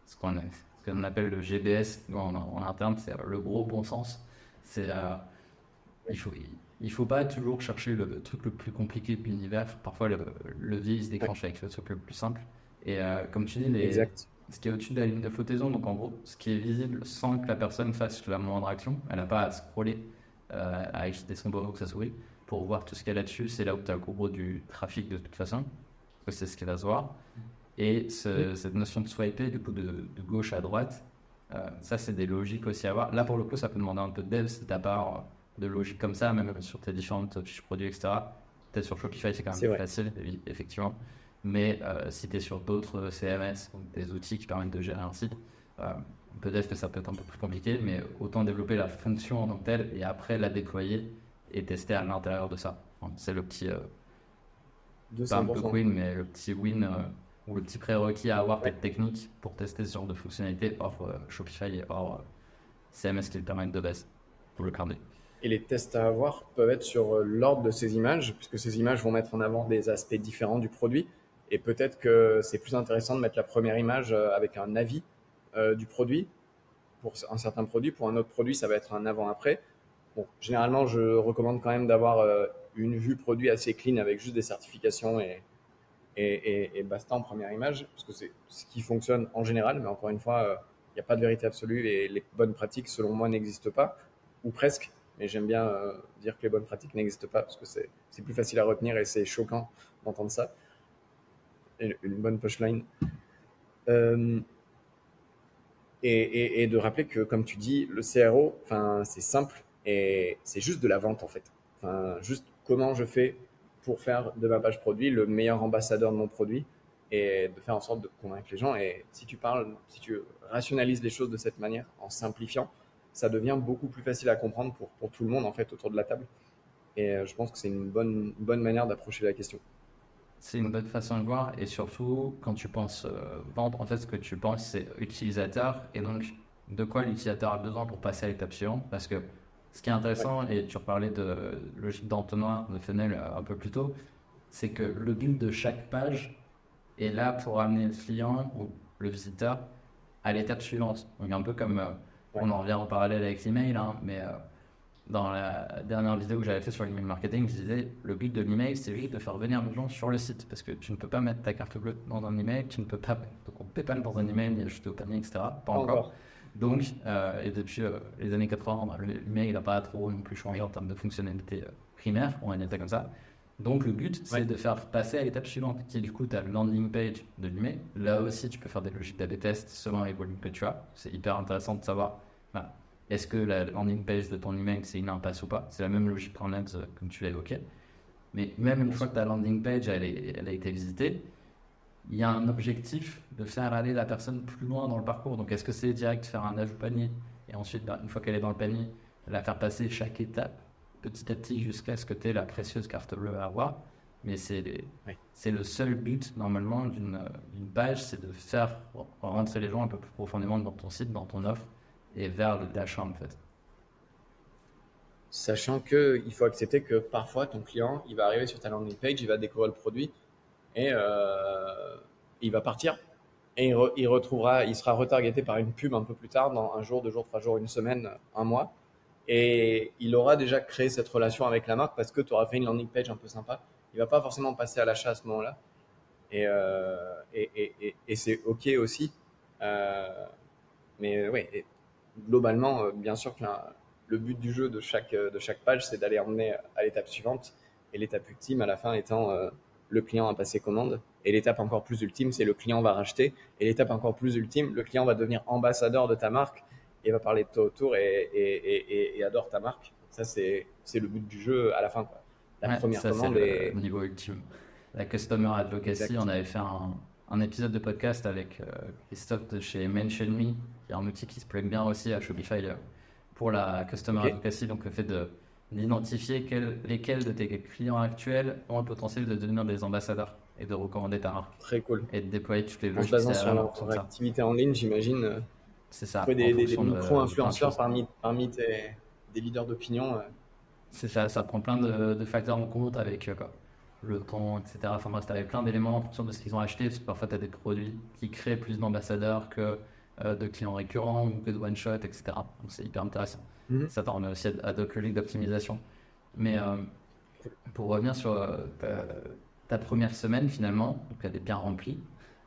ce qu'on appelle le GBS en interne, c'est le gros bon sens. C'est, il faut pas toujours chercher le truc le plus compliqué de l'univers. Parfois, le deal se déclenche avec le truc le plus simple. Et comme tu dis, Exact. ce qui est au-dessus de la ligne de flottaison, donc en gros, ce qui est visible sans que la personne fasse la moindre action, elle n'a pas à scroller avec des symboles que ça sourit, pour voir tout ce qu'il y a là-dessus. C'est là où tu as le gros du trafic de toute façon, parce que c'est ce qu'il va se voir. Et cette notion de swiper, du coup, de gauche à droite, ça, c'est des logiques aussi à avoir. Là, pour le coup, ça peut demander un peu de dev si tu n'as pas de logique comme ça, même sur tes différentes fiches produits, etc. Peut-être sur Shopify, c'est quand même plus facile, effectivement. Mais si tu es sur d'autres CMS, donc des outils qui permettent de gérer un site, peut-être que ça peut être un peu plus compliqué, mais autant développer la fonction en tant que telle et après la déployer et tester à l'intérieur de ça. Enfin, c'est le petit, pas un peu win, mais le petit win ou le petit prérequis à avoir peut-être technique pour tester ce genre de fonctionnalité hors Shopify et hors CMS qui le permettent de base pour le garder. Et les tests à avoir peuvent être sur l'ordre de ces images, puisque ces images vont mettre en avant des aspects différents du produit. Et peut-être que c'est plus intéressant de mettre la première image avec un avis du produit pour un certain produit. Pour un autre produit, ça va être un avant-après. Bon, généralement, je recommande quand même d'avoir une vue produit assez clean avec juste des certifications et basta en première image, parce que c'est ce qui fonctionne en général. Mais encore une fois, il n'y a pas de vérité absolue et les bonnes pratiques, selon moi, n'existent pas, ou presque. Mais j'aime bien dire que les bonnes pratiques n'existent pas, parce que c'est plus facile à retenir et c'est choquant d'entendre ça. Une bonne punchline. Et de rappeler que, comme tu dis, le CRO, c'est simple et c'est juste de la vente en fait. Juste comment je fais pour faire de ma page produit le meilleur ambassadeur de mon produit et de faire en sorte de convaincre les gens. Et si tu rationalises les choses de cette manière, en simplifiant, ça devient beaucoup plus facile à comprendre pour tout le monde en fait autour de la table. Et je pense que c'est une bonne manière d'approcher la question. C'est une bonne façon de voir, et surtout quand tu penses vente, en fait ce que tu penses c'est utilisateur, et donc de quoi l'utilisateur a besoin pour passer à l'étape suivante. Parce que ce qui est intéressant, et tu reparlais de logique d'entonnoir, de funnel un peu plus tôt, c'est que le build de chaque page est là pour amener le client ou le visiteur à l'étape suivante. Donc un peu comme, on en revient en parallèle avec l'email, hein, mais dans la dernière vidéo que j'avais fait sur l'email marketing, je disais le but de l'email, c'est juste de faire venir les gens sur le site, parce que tu ne peux pas mettre ta carte bleue dans un email, tu ne peux pas mettre ton PayPal dans un email, et ajouter au panier, etc. Pas encore. Donc, et depuis les années 80, l'email n'a pas trop non plus changé en termes de fonctionnalité primaire, on va dire ça comme ça. Donc le but, c'est de faire passer à l'étape suivante, qui du coup, tu as le landing page de l'email. Là aussi, tu peux faire des logiques d'A/B test selon les volumes que tu as. C'est hyper intéressant de savoir. Est-ce que la landing page de ton email, c'est une impasse ou pas? C'est la même logique en ads comme tu l'as évoqué. Mais même une fois que ta landing page elle a été visitée, il y a un objectif de faire aller la personne plus loin dans le parcours. Donc, est-ce que c'est direct faire un ajout panier et ensuite, une fois qu'elle est dans le panier, la faire passer chaque étape petit à petit jusqu'à ce que tu aies la précieuse carte bleue à avoir? Mais c'est le seul but normalement d'une page, c'est de faire rentrer les gens un peu plus profondément dans ton site, dans ton offre, et vers l'achat en fait. Sachant qu'il faut accepter que parfois ton client, il va arriver sur ta landing page, il va découvrir le produit et il va partir et il sera retargeté par une pub un peu plus tard, dans un jour, 2 jours, 3 jours, une semaine, un mois, et il aura déjà créé cette relation avec la marque parce que tu auras fait une landing page un peu sympa. Il va pas forcément passer à l'achat à ce moment-là et c'est ok aussi, mais ouais. Globalement, bien sûr que le but du jeu de chaque page, c'est d'aller emmener à l'étape suivante. Et l'étape ultime, à la fin, étant le client a passé commande. Et l'étape encore plus ultime, c'est le client va racheter. Et l'étape encore plus ultime, le client va devenir ambassadeur de ta marque et va parler de toi autour et adore ta marque. Ça, c'est le but du jeu à la fin, quoi. La première commande est le niveau ultime. La Customer Advocacy, exact. On avait fait un épisode de podcast avec Christophe de chez MentionMe, qui est un outil qui se plaît bien aussi à Shopify pour la Customer Advocacy, donc le fait d'identifier lesquels de tes clients actuels ont le potentiel de devenir des ambassadeurs et de recommander ta marque. Très cool. Et de déployer toutes les logiques. En se basant sur leur activité en ligne, j'imagine. C'est ça. Des micro-influenceurs parmi des leaders d'opinion. C'est ça, ça prend plein de facteurs en compte avec le temps, etc. Enfin bref, tu avais plein d'éléments en fonction de ce qu'ils ont acheté, parce que parfois tu as des produits qui créent plus d'ambassadeurs que de clients récurrents ou que de one-shot, etc. Donc c'est hyper intéressant. Ça permet aussi à d'autres logiques d'optimisation. Mais pour revenir sur ta première semaine finalement, donc elle est bien remplie,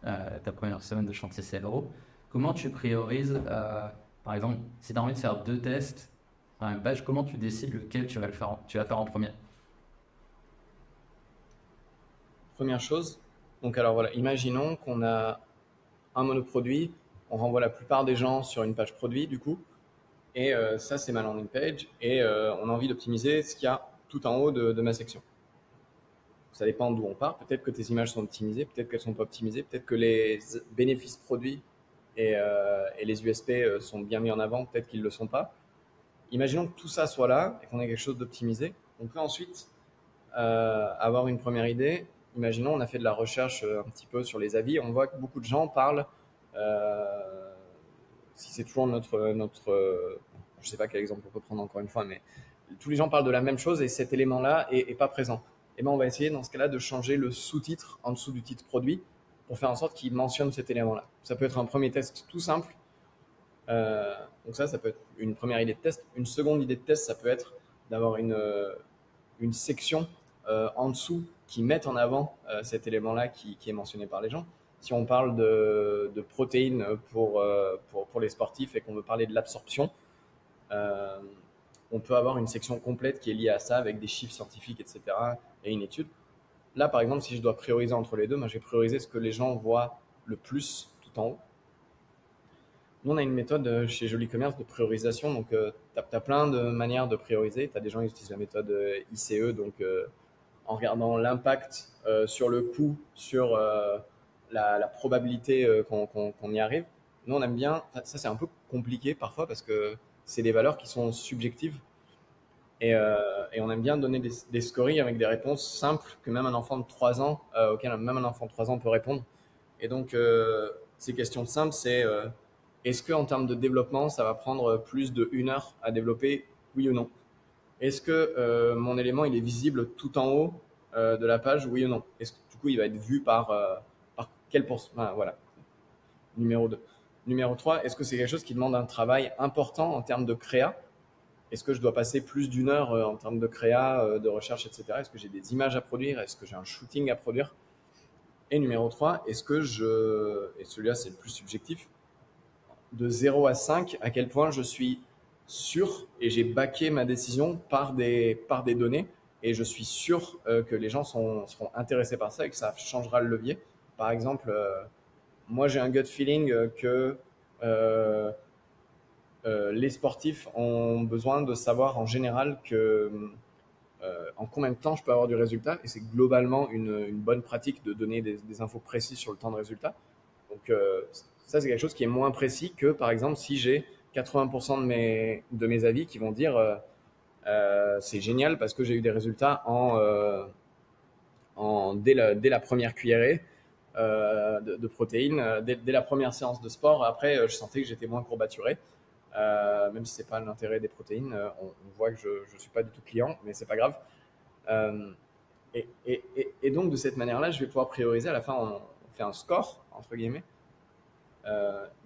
ta première semaine de chantier CRO, comment tu priorises, par exemple, si tu as envie de faire 2 tests, faire une page, comment tu décides lequel tu vas faire en premier? Première chose, donc alors voilà, imaginons qu'on a un monoproduit, on renvoie la plupart des gens sur une page produit du coup, et ça c'est ma landing page, et on a envie d'optimiser ce qu'il y a tout en haut de ma section. Ça dépend d'où on part, peut-être que tes images sont optimisées, peut-être qu'elles sont pas optimisées, peut-être que les bénéfices produits et les USP sont bien mis en avant, peut-être qu'ils ne le sont pas. Imaginons que tout ça soit là et qu'on ait quelque chose d'optimisé. On peut ensuite avoir une première idée. Imaginons, on a fait de la recherche un petit peu sur les avis. On voit que beaucoup de gens parlent, si c'est toujours je ne sais pas quel exemple on peut prendre encore une fois, mais tous les gens parlent de la même chose et cet élément-là est pas présent. Et ben on va essayer dans ce cas-là de changer le sous-titre en dessous du titre produit pour faire en sorte qu'il mentionne cet élément-là. Ça peut être un premier test tout simple. Donc ça peut être une première idée de test. Une seconde idée de test, ça peut être d'avoir une section en dessous qui met en avant cet élément-là qui est mentionné par les gens. Si on parle de protéines pour les sportifs et qu'on veut parler de l'absorption, on peut avoir une section complète qui est liée à ça avec des chiffres scientifiques, etc. et une étude. Là, par exemple, si je dois prioriser entre les deux, moi, je vais prioriser ce que les gens voient le plus tout en haut. Nous, on a une méthode chez Joli Commerce de priorisation. Donc, tu as plein de manières de prioriser. Tu as des gens qui utilisent la méthode ICE, donc en regardant l'impact sur le coût, sur la probabilité qu'on y arrive. Nous, on aime bien. Ça, c'est un peu compliqué parfois parce que c'est des valeurs qui sont subjectives. Et on aime bien donner des scories avec des réponses simples que même un enfant de 3 ans, auquel même un enfant de 3 ans peut répondre. Et donc, ces questions simples, c'est est-ce qu'en termes de développement, ça va prendre plus de 1 heure à développer, oui ou non? Est-ce que mon élément, il est visible tout en haut de la page, oui ou non? Est-ce que du coup, il va être vu par quel pourcentage? Voilà, numéro 2. Numéro 3, est-ce que c'est quelque chose qui demande un travail important en termes de créa? Est-ce que je dois passer plus d'1 heure en termes de créa, de recherche, etc. Est-ce que j'ai des images à produire? Est-ce que j'ai un shooting à produire? Et numéro 3, est-ce que et celui-là c'est le plus subjectif, de 0 à 5, à quel point je suis sûr et j'ai backé ma décision par des données et je suis sûr que les gens seront intéressés par ça et que ça changera le levier. Par exemple, moi j'ai un gut feeling que euh, les sportifs ont besoin de savoir en général en combien de temps je peux avoir du résultat et c'est globalement une bonne pratique de donner des infos précises sur le temps de résultat. Donc ça c'est quelque chose qui est moins précis que par exemple si j'ai 80% de mes avis qui vont dire c'est génial parce que j'ai eu des résultats dès la première cuillerée de protéines, dès la première séance de sport. Après, je sentais que j'étais moins courbaturé. Même si c'est pas l'intérêt des protéines, on voit que je ne suis pas du tout client, mais c'est pas grave. Euh, et donc de cette manière-là, je vais pouvoir prioriser. À la fin, on fait un score entre guillemets.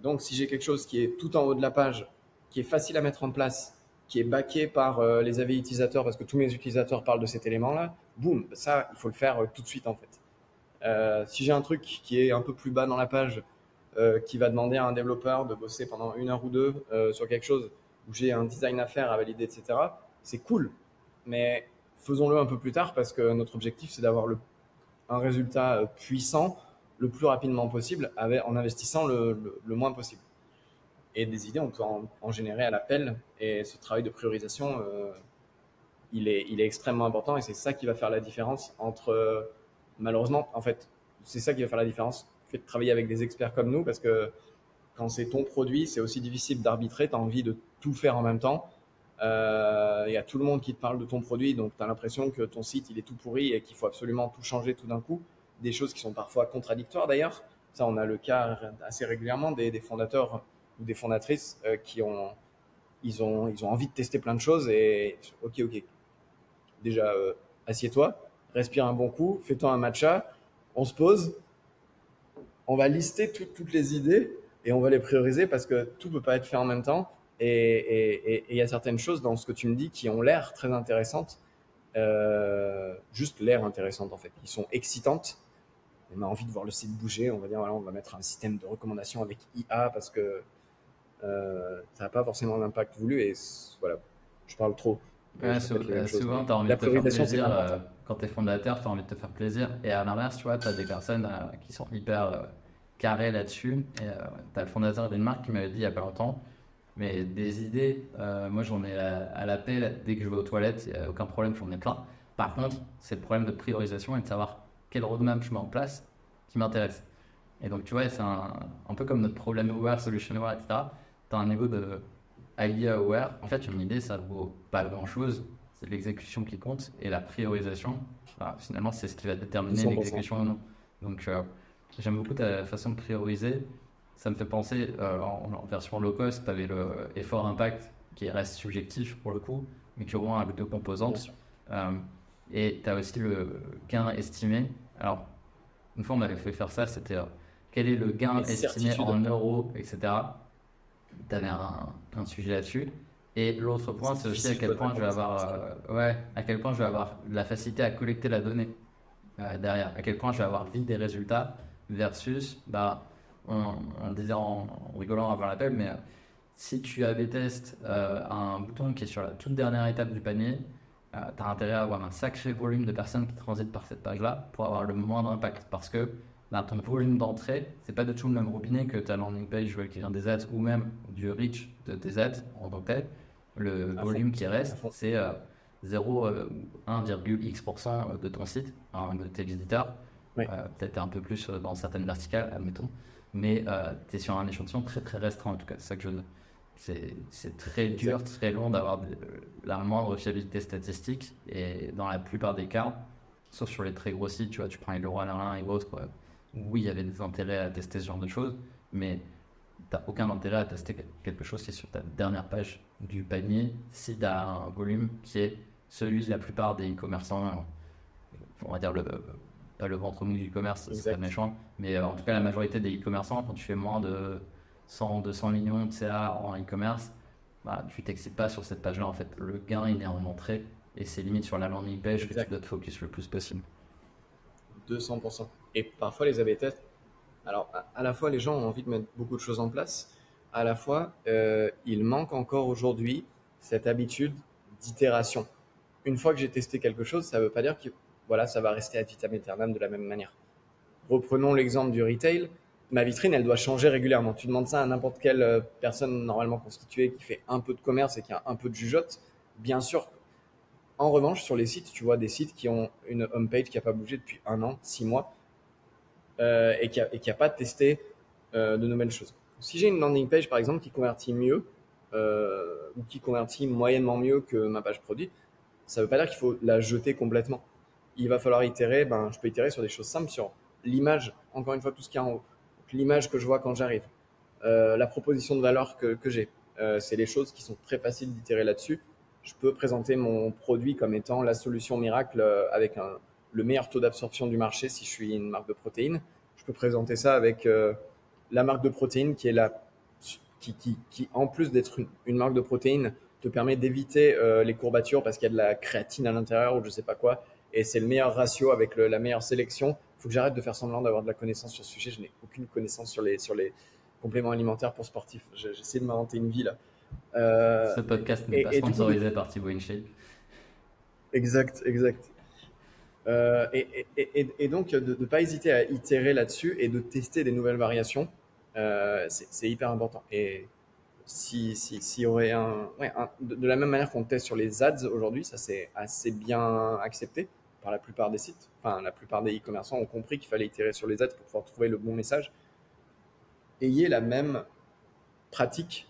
Donc si j'ai quelque chose qui est tout en haut de la page, qui est facile à mettre en place, qui est backé par les avis utilisateurs, parce que tous mes utilisateurs parlent de cet élément-là, boum, ça, il faut le faire tout de suite en fait. Si j'ai un truc qui est un peu plus bas dans la page, qui va demander à un développeur de bosser pendant 1 heure ou 2 sur quelque chose où j'ai un design à faire, à valider, etc., c'est cool. Mais faisons-le un peu plus tard parce que notre objectif, c'est d'avoir un résultat puissant le plus rapidement possible en investissant le moins possible. Et des idées, on peut en générer à l'appel. Et ce travail de priorisation, il est extrêmement important et c'est ça qui va faire la différence entre, malheureusement, en fait, c'est ça qui va faire la différence. Fait de travailler avec des experts comme nous parce que quand c'est ton produit, c'est aussi difficile d'arbitrer. Tu as envie de tout faire en même temps. Il y a tout le monde qui te parle de ton produit, donc tu as l'impression que ton site il est tout pourri et qu'il faut absolument tout changer tout d'un coup. Des choses qui sont parfois contradictoires d'ailleurs. Ça, on a le cas assez régulièrement des fondateurs ou des fondatrices ils ont envie de tester plein de choses et ok, déjà assieds-toi, respire un bon coup, fais-toi un matcha, on se pose, on va lister toutes les idées et on va les prioriser parce que tout ne peut pas être fait en même temps. Et il y a certaines choses dans ce que tu me dis qui ont l'air très intéressantes, juste l'air intéressantes en fait, qui sont excitantes. On a envie de voir le site bouger, on va dire voilà, on va mettre un système de recommandation avec IA parce que ça n'a pas forcément l'impact voulu et voilà. je parle trop. Ouais, Je répète les mêmes choses. souvent, Mais tu as envie la de te faire priorisation, c'est plaisir. hyper important. Quand tu es fondateur, tu as envie de te faire plaisir. Et à l'inverse, tu vois, tu as des personnes qui sont hyper carrées là-dessus. Et tu as le fondateur d'une marque qui m'avait dit il y a pas longtemps, mais des idées, moi j'en ai à la pelle dès que je vais aux toilettes, il n'y a aucun problème, j'en ai plein. Par contre, c'est le problème de priorisation et de savoir quel roadmap je mets en place qui m'intéresse. Et donc, tu vois, c'est un peu comme notre problème aware, solution aware, etc. Tu as un niveau de idea aware. En fait, une idée, ça vaut pas grand-chose. C'est l'exécution qui compte. Et la priorisation, bah, finalement, c'est ce qui va déterminer 100%. l'exécution ou non. Donc, j'aime beaucoup ta façon de prioriser. Ça me fait penser, en version low cost, tu avais le effort impact qui reste subjectif pour le coup, mais qui au moins a deux Bien composantes. sûr. Euh, et tu as aussi le gain estimé. Alors, une fois, on m'avait fait faire ça, c'était quel est le gain Les estimé certitudes. en euros, etc. Tu avais un sujet là-dessus. Et l'autre point, C'est c'est aussi à difficile de quel point je vais répondre à cette avoir, question. ouais, à quel point je vais avoir la facilité à collecter la donnée derrière, à quel point je vais avoir vite des résultats versus, bah, on disait en rigolant avant l'appel, mais si tu avais testé un bouton qui est sur la toute dernière étape du panier, tu as intérêt à avoir un sacré volume de personnes qui transitent par cette page-là pour avoir le moindre impact. Parce que bah, ton volume d'entrée, c'est pas du tout le même robinet que ta landing page qui vient des ads ou même du reach de tes ads en tant que tel. Le À fond. volume qui À reste, fond. c'est 0,1,x% de ton site, hein, de tes visiteurs. Oui, Peut-être un peu plus dans certaines verticales, admettons. Mais tu es sur un échantillon très très restreint en tout cas. C'est ça que c'est très dur, exact. très long d'avoir la moindre fiabilité statistique. Et dans la plupart des cas, sauf sur les très gros sites, tu vois, tu prends les Leroy Merlin et autres, oui, il y avait des intérêts à tester ce genre de choses, mais tu n'as aucun intérêt à tester quelque chose qui est sur ta dernière page du panier si tu as un volume qui est celui de la plupart des e-commerçants, on va dire pas le ventre mou du e-commerce, c'est pas Exact. méchant, mais en tout cas la majorité des e-commerçants, quand tu fais moins de 100-200 millions de CA en e-commerce, bah, tu t'excites pas sur cette page-là en fait. Le gain il est en entrée et c'est limite sur la landing page que tu Exact. dois te focus le plus possible. 200%. Et parfois, les A/B tests, alors à la fois, les gens ont envie de mettre beaucoup de choses en place, à la fois, il manque encore aujourd'hui cette habitude d'itération. Une fois que j'ai testé quelque chose, ça ne veut pas dire que voilà, ça va rester ad vitam aeternam de la même manière. Reprenons l'exemple du retail. Ma vitrine, elle doit changer régulièrement. Tu demandes ça à n'importe quelle personne normalement constituée qui fait un peu de commerce et qui a un peu de jugeote. Bien sûr, en revanche, sur les sites, tu vois des sites qui ont une homepage qui n'a pas bougé depuis 1 an, 6 mois, et qui a pas testé de nouvelles choses. Si j'ai une landing page, par exemple, qui convertit mieux, ou qui convertit moyennement mieux que ma page produit, ça ne veut pas dire qu'il faut la jeter complètement. Il va falloir itérer, je peux itérer sur des choses simples, sur l'image, encore une fois, tout ce qu'il y a en haut. L'image que je vois quand j'arrive, la proposition de valeur que j'ai. C'est les choses qui sont très faciles d'itérer là-dessus. Je peux présenter mon produit comme étant la solution miracle avec le meilleur taux d'absorption du marché si je suis une marque de protéines. Je peux présenter ça avec la marque de protéines qui est qui en plus d'être une marque de protéines, te permet d'éviter les courbatures parce qu'il y a de la créatine à l'intérieur ou je sais pas quoi. Et c'est le meilleur ratio avec la meilleure sélection. Il faut que j'arrête de faire semblant d'avoir de la connaissance sur ce sujet. Je n'ai aucune connaissance sur les compléments alimentaires pour sportifs. J'essaie de m'inventer une vie là. Ce podcast n'est pas Et du coup, sponsorisé par Thibaut InShape. exact, exact. Et donc, de ne pas hésiter à itérer là-dessus et de tester des nouvelles variations, c'est hyper important. Et s'il y aurait de la même manière qu'on teste sur les ads aujourd'hui, ça c'est assez bien accepté par la plupart des sites. Enfin, la plupart des e-commerçants ont compris qu'il fallait itérer sur les ads pour pouvoir trouver le bon message. Ayez la même pratique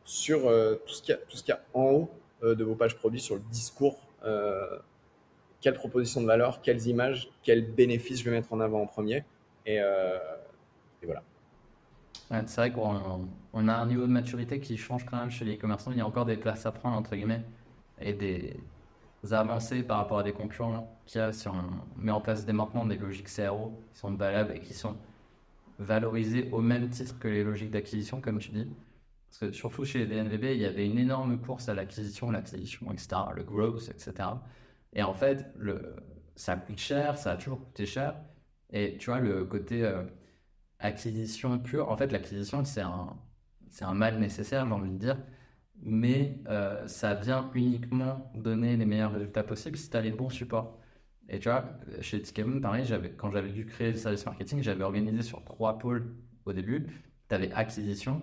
sur tout ce qu'il y a en haut de vos pages produits, sur le discours. Quelle proposition de valeur, quelles images, quels bénéfices je vais mettre en avant en premier. Et, euh, et voilà. Ouais, c'est vrai qu'on a un niveau de maturité qui change quand même chez les commerçants. Il y a encore des classes à prendre, entre guillemets, et des avancées par rapport à des concurrents là, qui a, si on met en place dès maintenant des logiques CRO qui sont valables et qui sont valorisées au même titre que les logiques d'acquisition, comme tu dis. Parce que surtout chez les DNVB, il y avait une énorme course à l'acquisition, etc., le growth, etc. Et en fait, ça coûte cher, ça a toujours coûté cher. Et tu vois, le côté acquisition pure, en fait, l'acquisition, c'est un mal nécessaire, j'ai envie de dire. mais ça vient uniquement donner les meilleurs résultats possibles si tu as les bons supports. Et tu vois, chez Ticketmoon, pareil, quand j'avais dû créer le service marketing, j'avais organisé sur 3 pôles au début. Tu avais acquisition,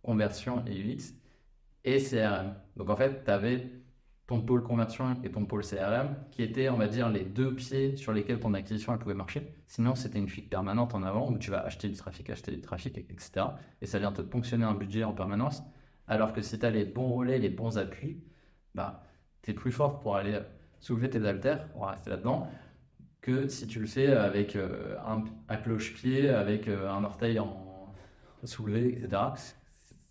conversion et UX et CRM. Donc en fait, tu avais ton pôle conversion et ton pôle CRM qui étaient, on va dire, les deux pieds sur lesquels ton acquisition elle pouvait marcher. Sinon, c'était une fuite permanente en avant où tu vas acheter du trafic, etc. Et ça vient te ponctionner un budget en permanence. Alors que si tu as les bons relais, les bons appuis, bah, tu es plus fort pour aller soulever tes haltères, on va rester là-dedans, que si tu le fais avec un cloche-pied, avec un orteil en soulevé, etc.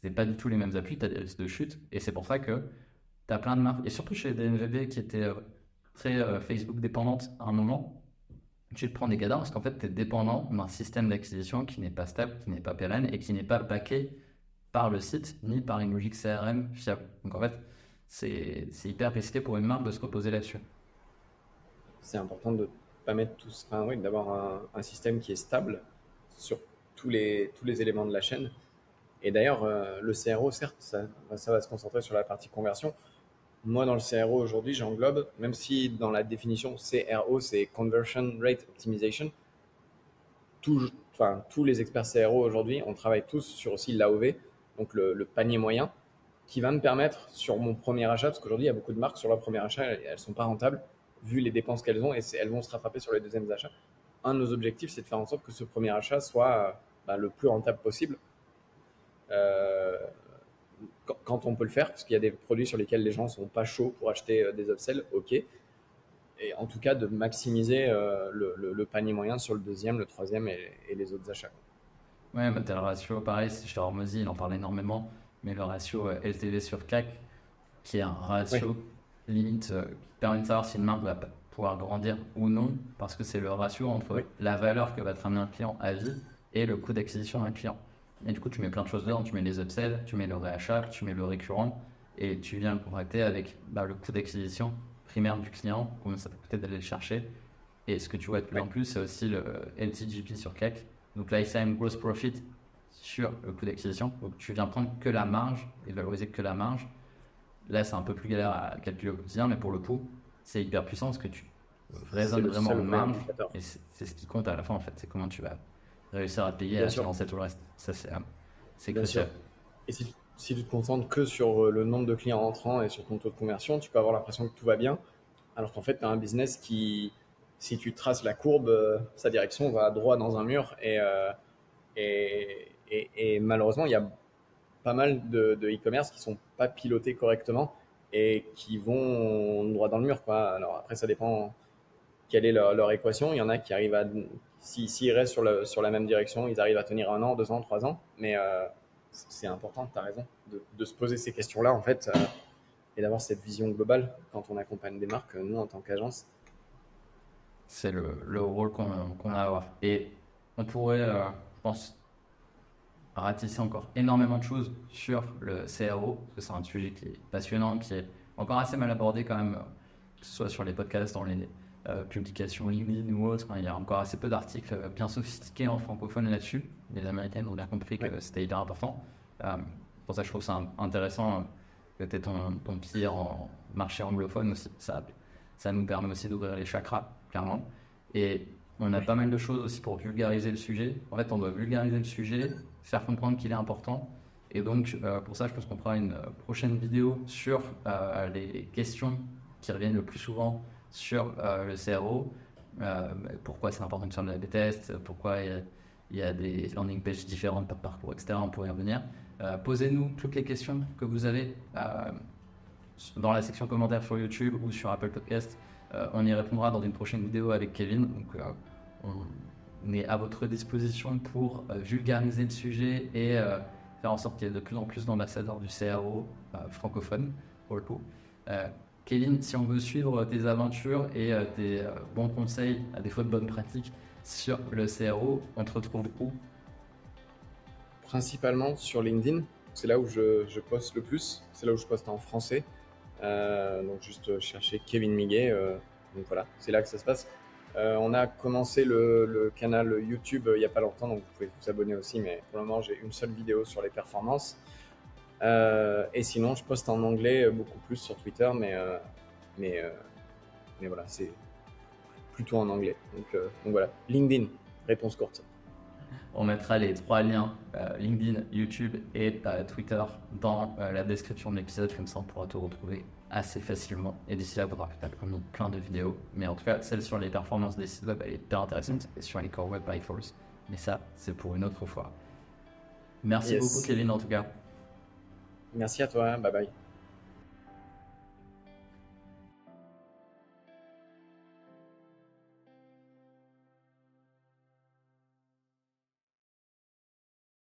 C'est pas du tout les mêmes appuis, tu as des risques de chute. Et c'est pour ça que tu as plein de marques, et surtout chez DNVB qui était très Facebook dépendante à un moment, tu te prends des cadavres parce qu'en fait, tu es dépendant d'un système d'acquisition qui n'est pas stable, qui n'est pas pérenne et qui n'est pas backé par le site ni par une logique CRM fiable. Donc en fait, c'est hyper risqué pour une marque de se reposer là-dessus. C'est important de pas mettre tous, enfin, oui, d'avoir un système qui est stable sur tous les éléments de la chaîne. Et d'ailleurs, le CRO, certes, ça va se concentrer sur la partie conversion. Moi, dans le CRO aujourd'hui, j'englobe, même si dans la définition CRO, c'est Conversion Rate Optimization, tous les experts CRO aujourd'hui, on travaille tous sur aussi l'AOV, donc le panier moyen, qui va me permettre sur mon premier achat, parce qu'aujourd'hui, il y a beaucoup de marques sur leur premier achat, elles ne sont pas rentables, vu les dépenses qu'elles ont, et elles vont se rattraper sur les deuxièmes achats. Un de nos objectifs, c'est de faire en sorte que ce premier achat soit le plus rentable possible. Euh, quand on peut le faire, parce qu'il y a des produits sur lesquels les gens ne sont pas chauds pour acheter des upsells, ok. Et en tout cas, de maximiser le panier moyen sur le deuxième, le troisième et les autres achats. Ouais, bah, t'as le ratio, pareil, chez Hormozy, il en parle énormément, mais le ratio LTV sur CAC, qui est un Oui, ratio limite qui permet de savoir si une marque va pouvoir grandir ou non, parce que c'est le ratio entre oui, la valeur que va te ramener un client à vie et le coût d'acquisition d'un client. Et du coup, tu mets plein de choses oui, dedans, tu mets les upsells, tu mets le réachat, tu mets le récurrent, et tu viens le contracter avec le coût d'acquisition primaire du client, combien ça peut coûter d'aller le chercher. Et ce que tu vois de plus oui. en plus, c'est aussi le LTGP sur CAC, donc Lifetime Gross Profit sur le coût d'acquisition. Donc tu viens prendre que la marge et valoriser que la marge. Là, c'est un peu plus galère à calculer au quotidien, mais pour le coup, c'est hyper puissant parce que tu C'est raisonnes le vraiment en seul vrai marge indicateur. et c'est ce qui compte à la fin en fait. C'est comment tu vas réussir à payer et Bien à sûr, financer tout le reste. Ça, c'est bien sûr. crucial. Et si tu te concentres que sur le nombre de clients entrants et sur ton taux de conversion, tu peux avoir l'impression que tout va bien, alors qu'en fait, tu as un business qui, si tu traces la courbe, sa direction va droit dans un mur. Et malheureusement, il y a pas mal de e-commerce qui sont pas pilotés correctement et qui vont droit dans le mur, quoi. Alors après, ça dépend quelle est leur équation. Il y en a qui arrivent à, s'ils restent sur la même direction, ils arrivent à tenir 1 an, 2 ans, 3 ans. Mais c'est important, tu as raison, de se poser ces questions-là, en fait, et d'avoir cette vision globale quand on accompagne des marques, nous, en tant qu'agence. C'est le rôle qu'on a à avoir. Et on pourrait, je pense, ratisser encore énormément de choses sur le CRO, parce que c'est un sujet qui est passionnant, qui est encore assez mal abordé quand même, que ce soit sur les podcasts, dans les publications LinkedIn ou autres. Hein. Il y a encore assez peu d'articles bien sophistiqués en francophone là-dessus. Les Américaines ont bien compris Ouais, que c'était hyper important. Pour ça, je trouve ça intéressant que tu aies ton pied en marché anglophone aussi. Ça nous permet aussi d'ouvrir les chakras, clairement. Et on a ouais. pas mal de choses aussi pour vulgariser le sujet. En fait, on doit vulgariser le sujet, faire comprendre qu'il est important. Et donc, pour ça, je pense qu'on fera une prochaine vidéo sur les questions qui reviennent le plus souvent sur le CRO. Pourquoi c'est important de faire de la B-test, pourquoi il y a des landing pages différentes par parcours, etc. On pourrait y revenir. Posez-nous toutes les questions que vous avez dans la section commentaires sur YouTube ou sur Apple Podcast. On y répondra dans une prochaine vidéo avec Kevin. Donc, on est à votre disposition pour vulgariser le sujet et faire en sorte qu'il y ait de plus en plus d'ambassadeurs du CRO francophone, pour le coup. Kevin, si on veut suivre tes aventures et tes bons conseils, à défaut de bonnes pratiques, sur le CRO, on te retrouve où? Principalement sur LinkedIn, c'est là où je poste le plus, c'est là où je poste en français. Donc juste chercher Kevin Miguet. Donc voilà, c'est là que ça se passe. On a commencé le canal YouTube il n'y a pas longtemps, donc vous pouvez vous abonner aussi, mais pour le moment j'ai une seule vidéo sur les performances. Et sinon, je poste en anglais beaucoup plus sur Twitter, mais, euh, mais voilà, c'est plutôt en anglais. Donc voilà, LinkedIn, réponse courte. On mettra les 3 liens, LinkedIn, YouTube et Twitter, dans la description de l'épisode, comme ça on pourra te retrouver assez facilement. Et d'ici là, il faudra que tu as mis plein de vidéos. Mais en tout cas, celle sur les performances des sites web, elle est hyper intéressante, et sur les Core Web Vitals. Mais ça, c'est pour une autre fois. Merci Yes. beaucoup, Kevin, en tout cas. Merci à toi, bye bye.